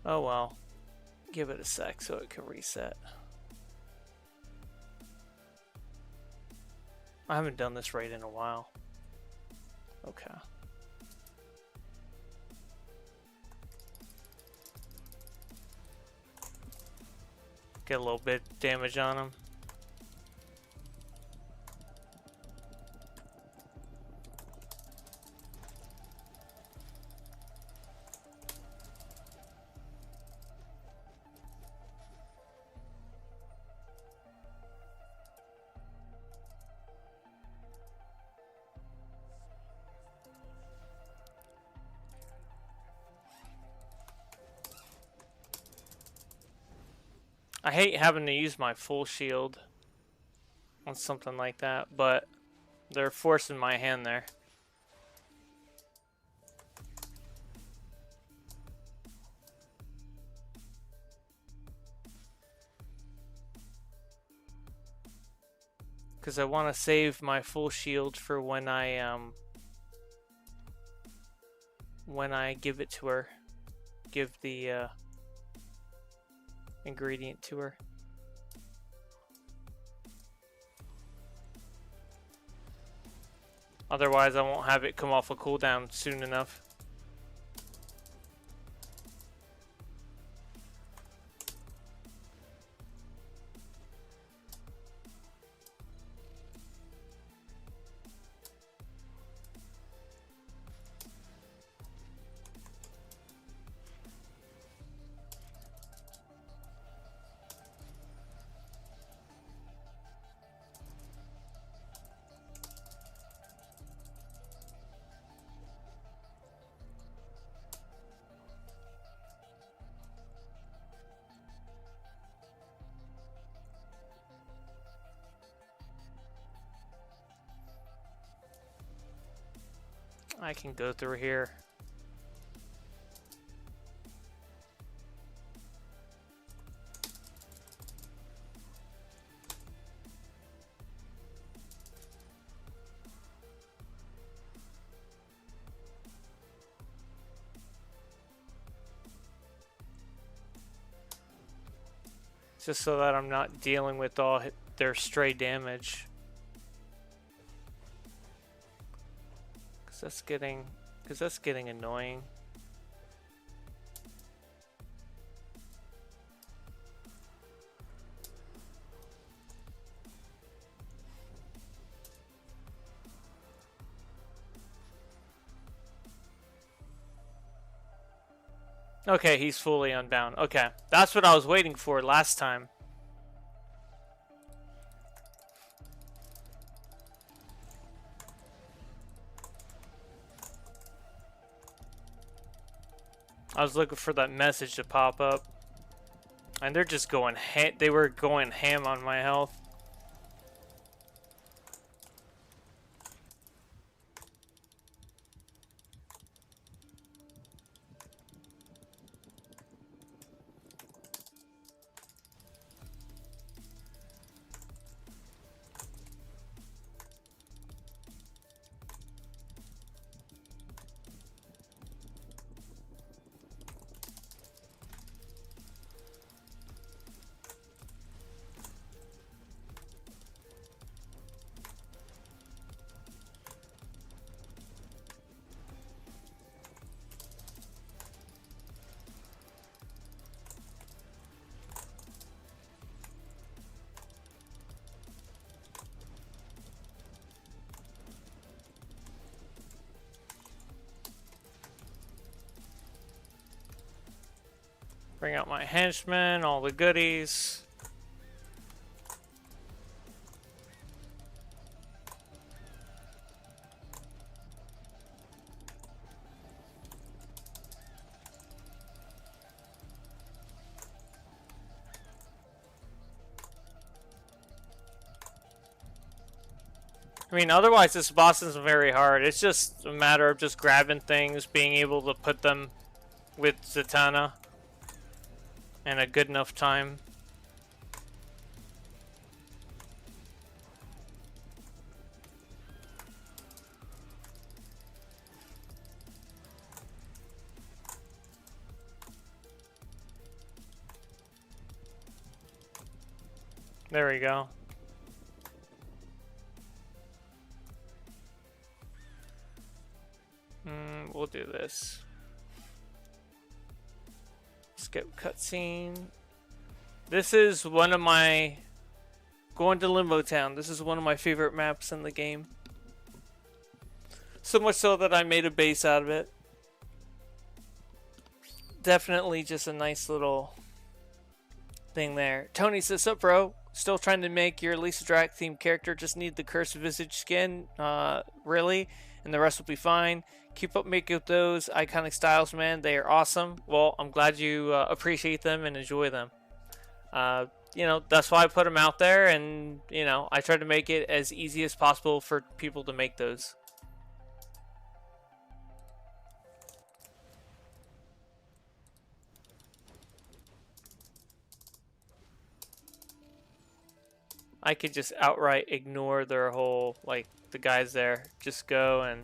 Oh well. Give it a sec so it can reset. I haven't done this right in a while. Okay. Get a little bit damage on him. I hate having to use my full shield on something like that, but they're forcing my hand there. Because I want to save my full shield for when I give it to her. Give the ingredient to her. Otherwise, I won't have it come off a cooldown soon enough. I can go through here. Just so that I'm not dealing with all their stray damage. Cause that's getting annoying. Okay, he's fully unbound. Okay, that's what I was waiting for last time. I was looking for that message to pop up. And they're just going they were going ham on my health. Bring out my henchmen, all the goodies. I mean, otherwise this boss isn't very hard. It's just a matter of just grabbing things, being able to put them with Zatanna. And a good enough time. There we go. We'll do this. Skip cutscene. This is one of my... Going to Limbo Town. This is one of my favorite maps in the game. So much so that I made a base out of it. Definitely just a nice little thing there. Tony says, "Sup, bro? Still trying to make your Lisa Drac themed character. Just need the cursed visage skin. Really? And the rest will be fine. Keep up making those iconic styles, man. They are awesome." Well, I'm glad you appreciate them and enjoy them. You know, that's why I put them out there, and, you know, I try to make it as easy as possible for people to make those. I could just outright ignore their whole, like, the guys there. Just go and...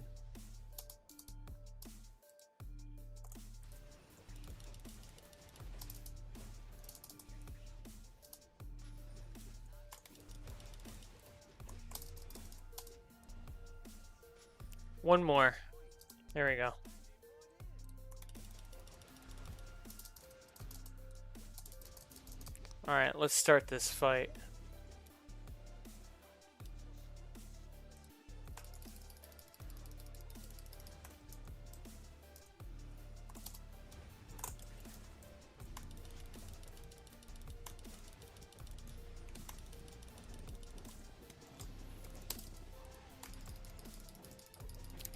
One more. There we go. Alright, let's start this fight.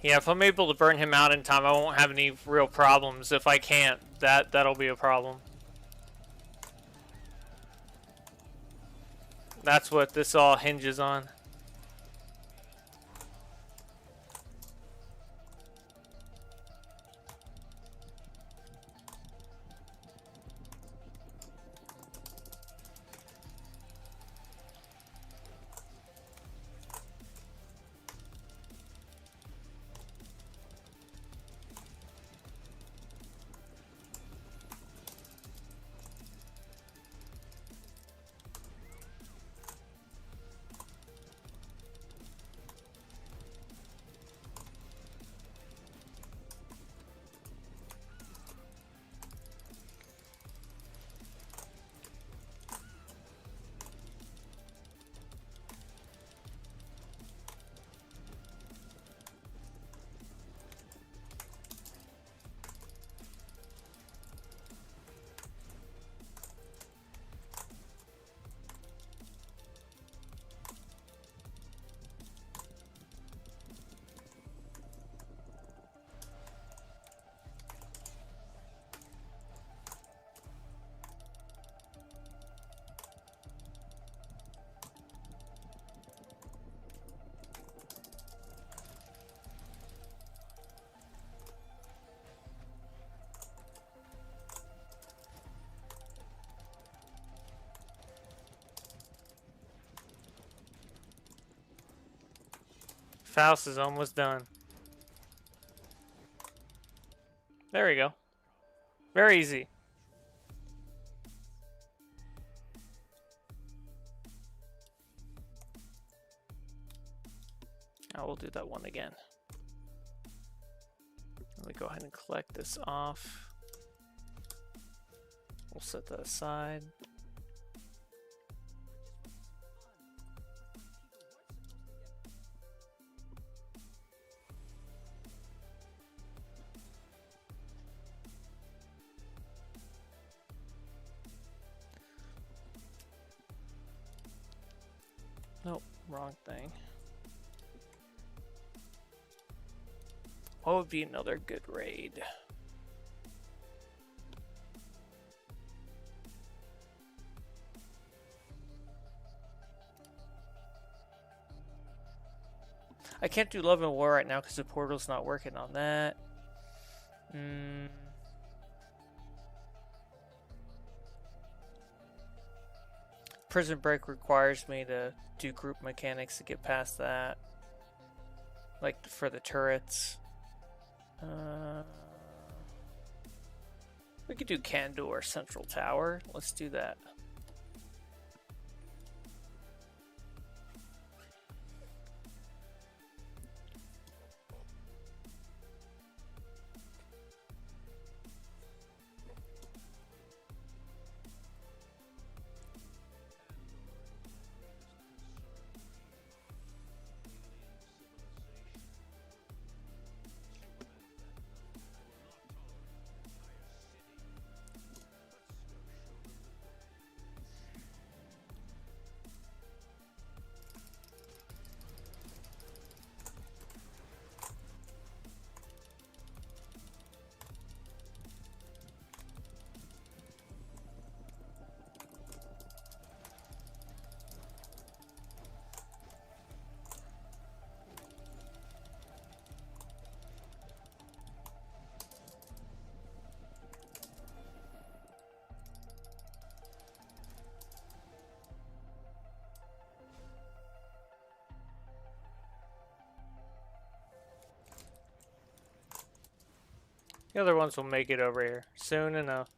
Yeah, if I'm able to burn him out in time, I won't have any real problems. If I can't, that'll be a problem. That's what this all hinges on. Faust is almost done. There we go. Very easy. Now we'll do that one again. Let me go ahead and collect this off. We'll set that aside. Nope, wrong thing. What would be another good raid? I can't do Love and War right now because the portal's not working on that. Prison Break requires me to do group mechanics to get past that. Like for the turrets. We could do Candor Central Tower. Let's do that. The other ones will make it over here soon enough.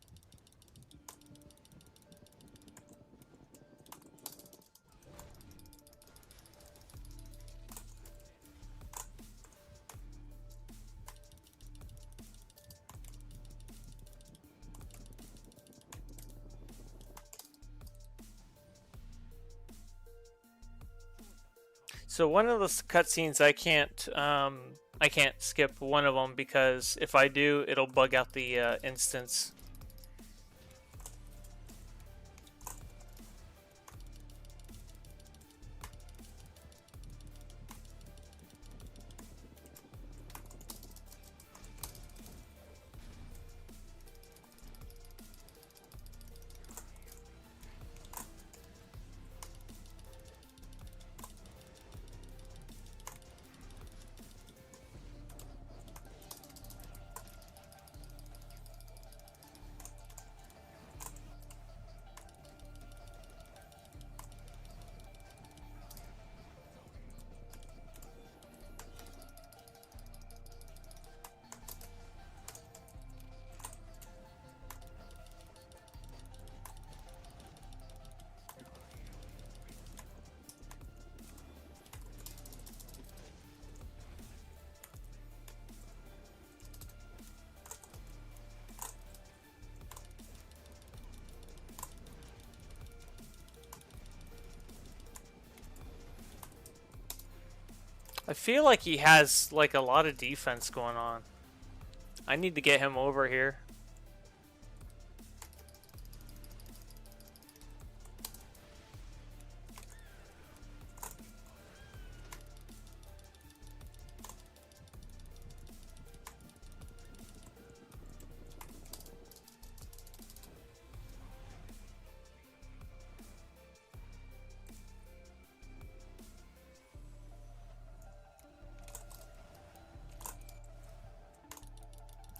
So one of the cutscenes I can't skip one of them because if I do, it'll bug out the instance. I feel like he has like a lot of defense going on. I need to get him over here.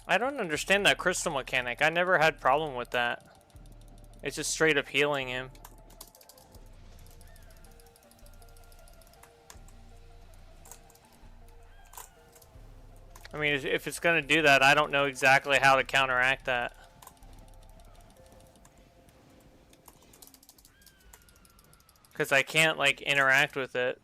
I don't understand that crystal mechanic. I never had problem with that. It's just straight up healing him. I mean, if it's going to do that, I don't know exactly how to counteract that. Because I can't, like, interact with it.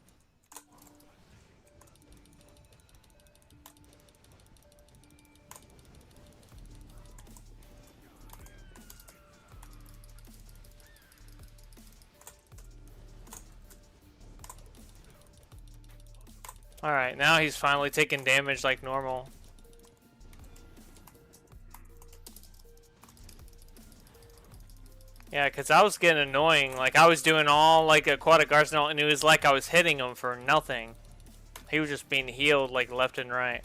Alright, now he's finally taking damage like normal. Yeah, because I was getting annoying. Like, I was doing all, like, aquatic arsenal, and it was like I was hitting him for nothing. He was just being healed, like, left and right.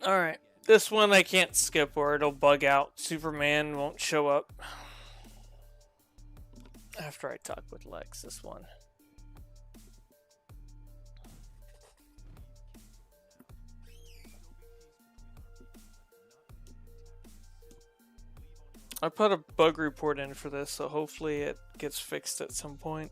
Alright, this one I can't skip or it'll bug out. Superman won't show up after I talk with Lex, this one. I put a bug report in for this, so hopefully it gets fixed at some point.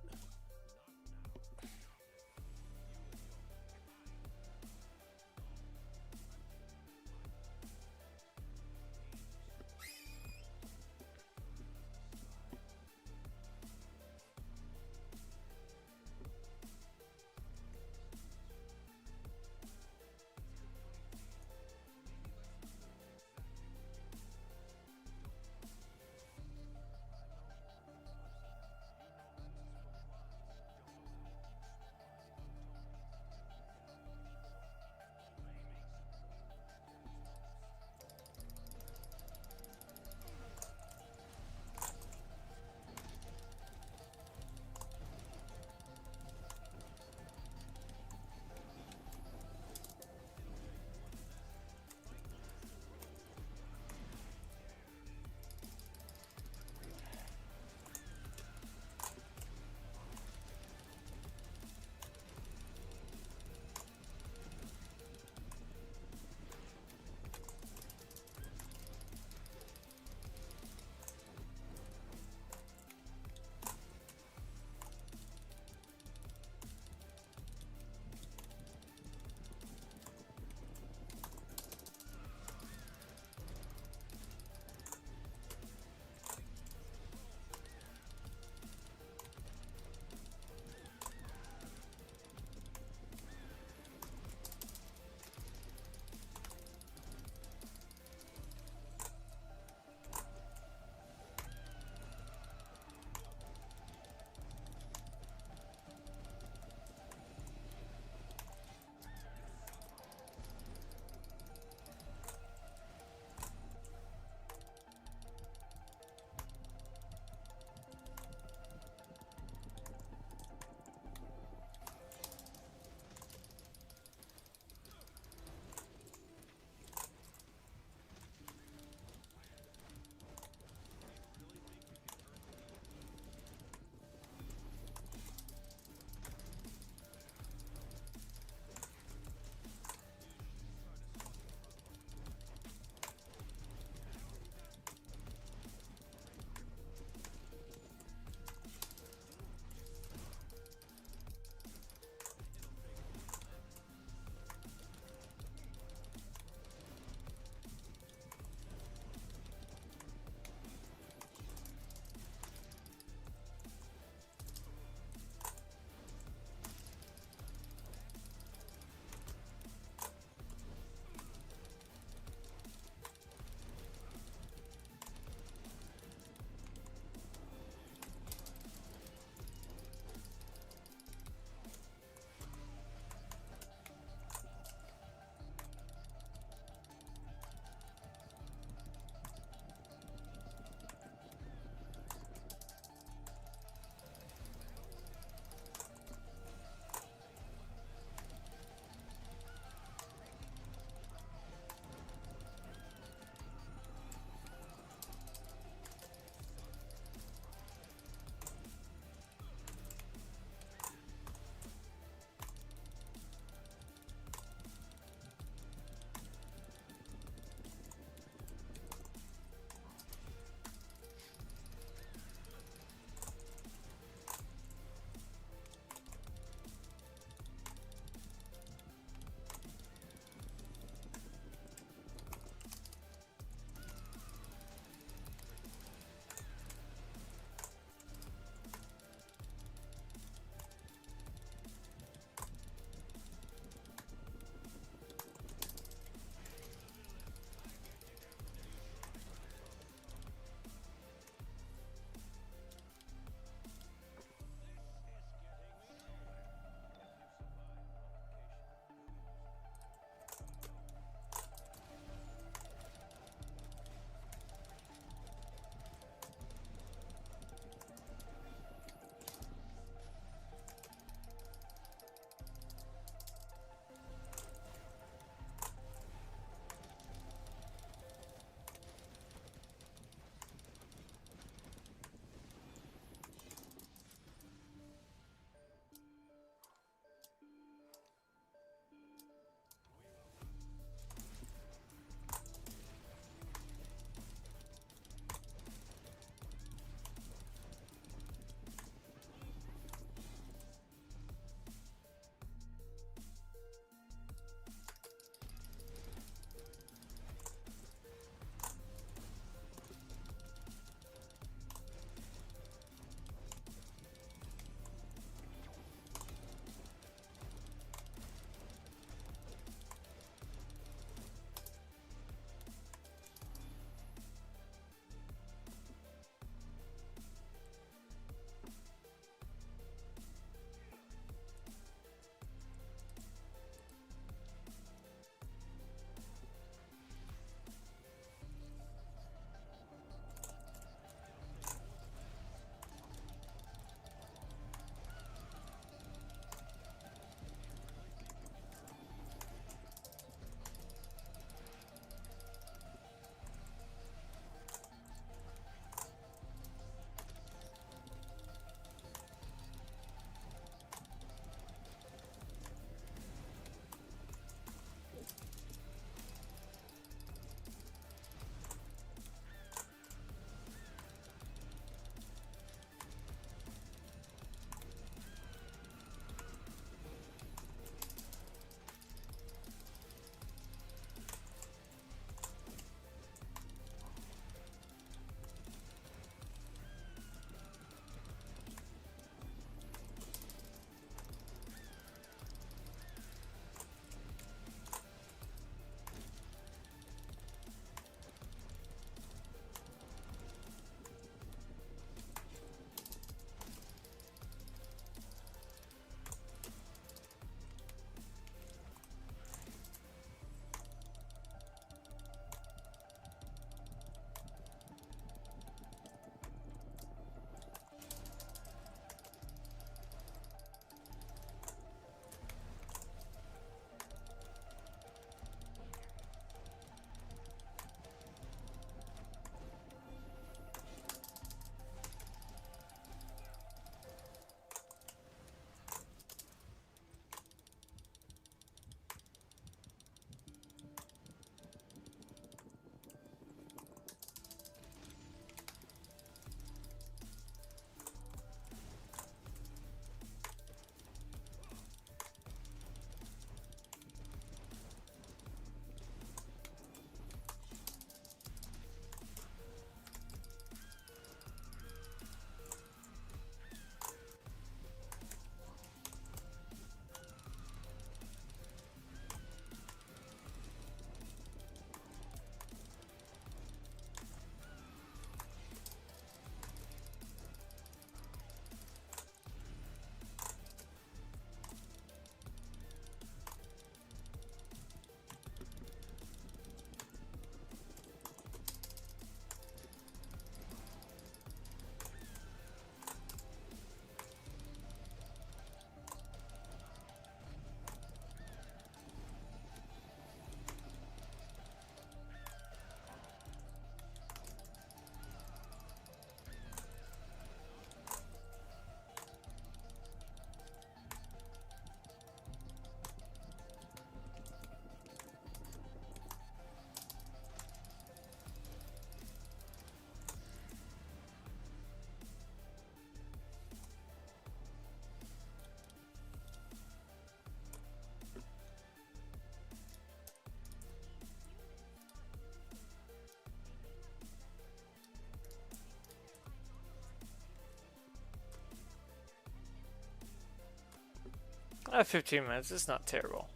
15 minutes. It's not terrible.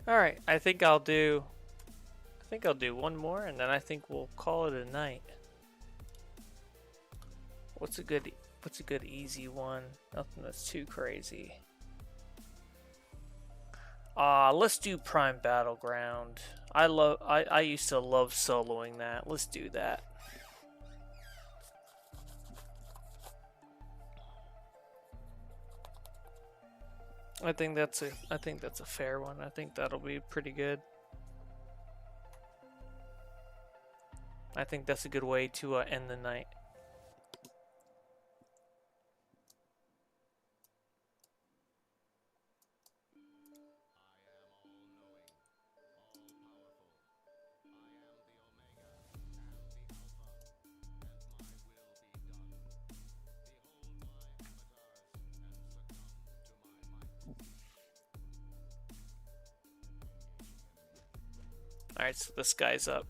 All right. I think I'll do one more, and then I think we'll call it a night. What's a good easy one? Nothing that's too crazy. Let's do Prime Battleground. I used to love soloing that. Let's do that. I think that's a fair one. I think that'll be pretty good. I think that's a good way to end the night. Alright, so this guy's up.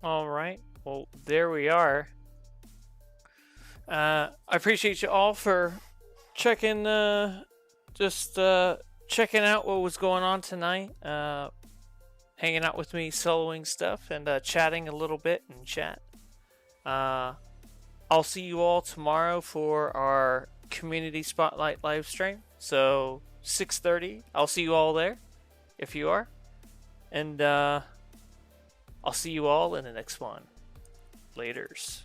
All right. Well, there we are. I appreciate you all for checking, checking out what was going on tonight. Hanging out with me, soloing stuff, and chatting a little bit in chat. I'll see you all tomorrow for our community spotlight live stream. So 6:30. I'll see you all there, if you are, and I'll see you all in the next one. Laters.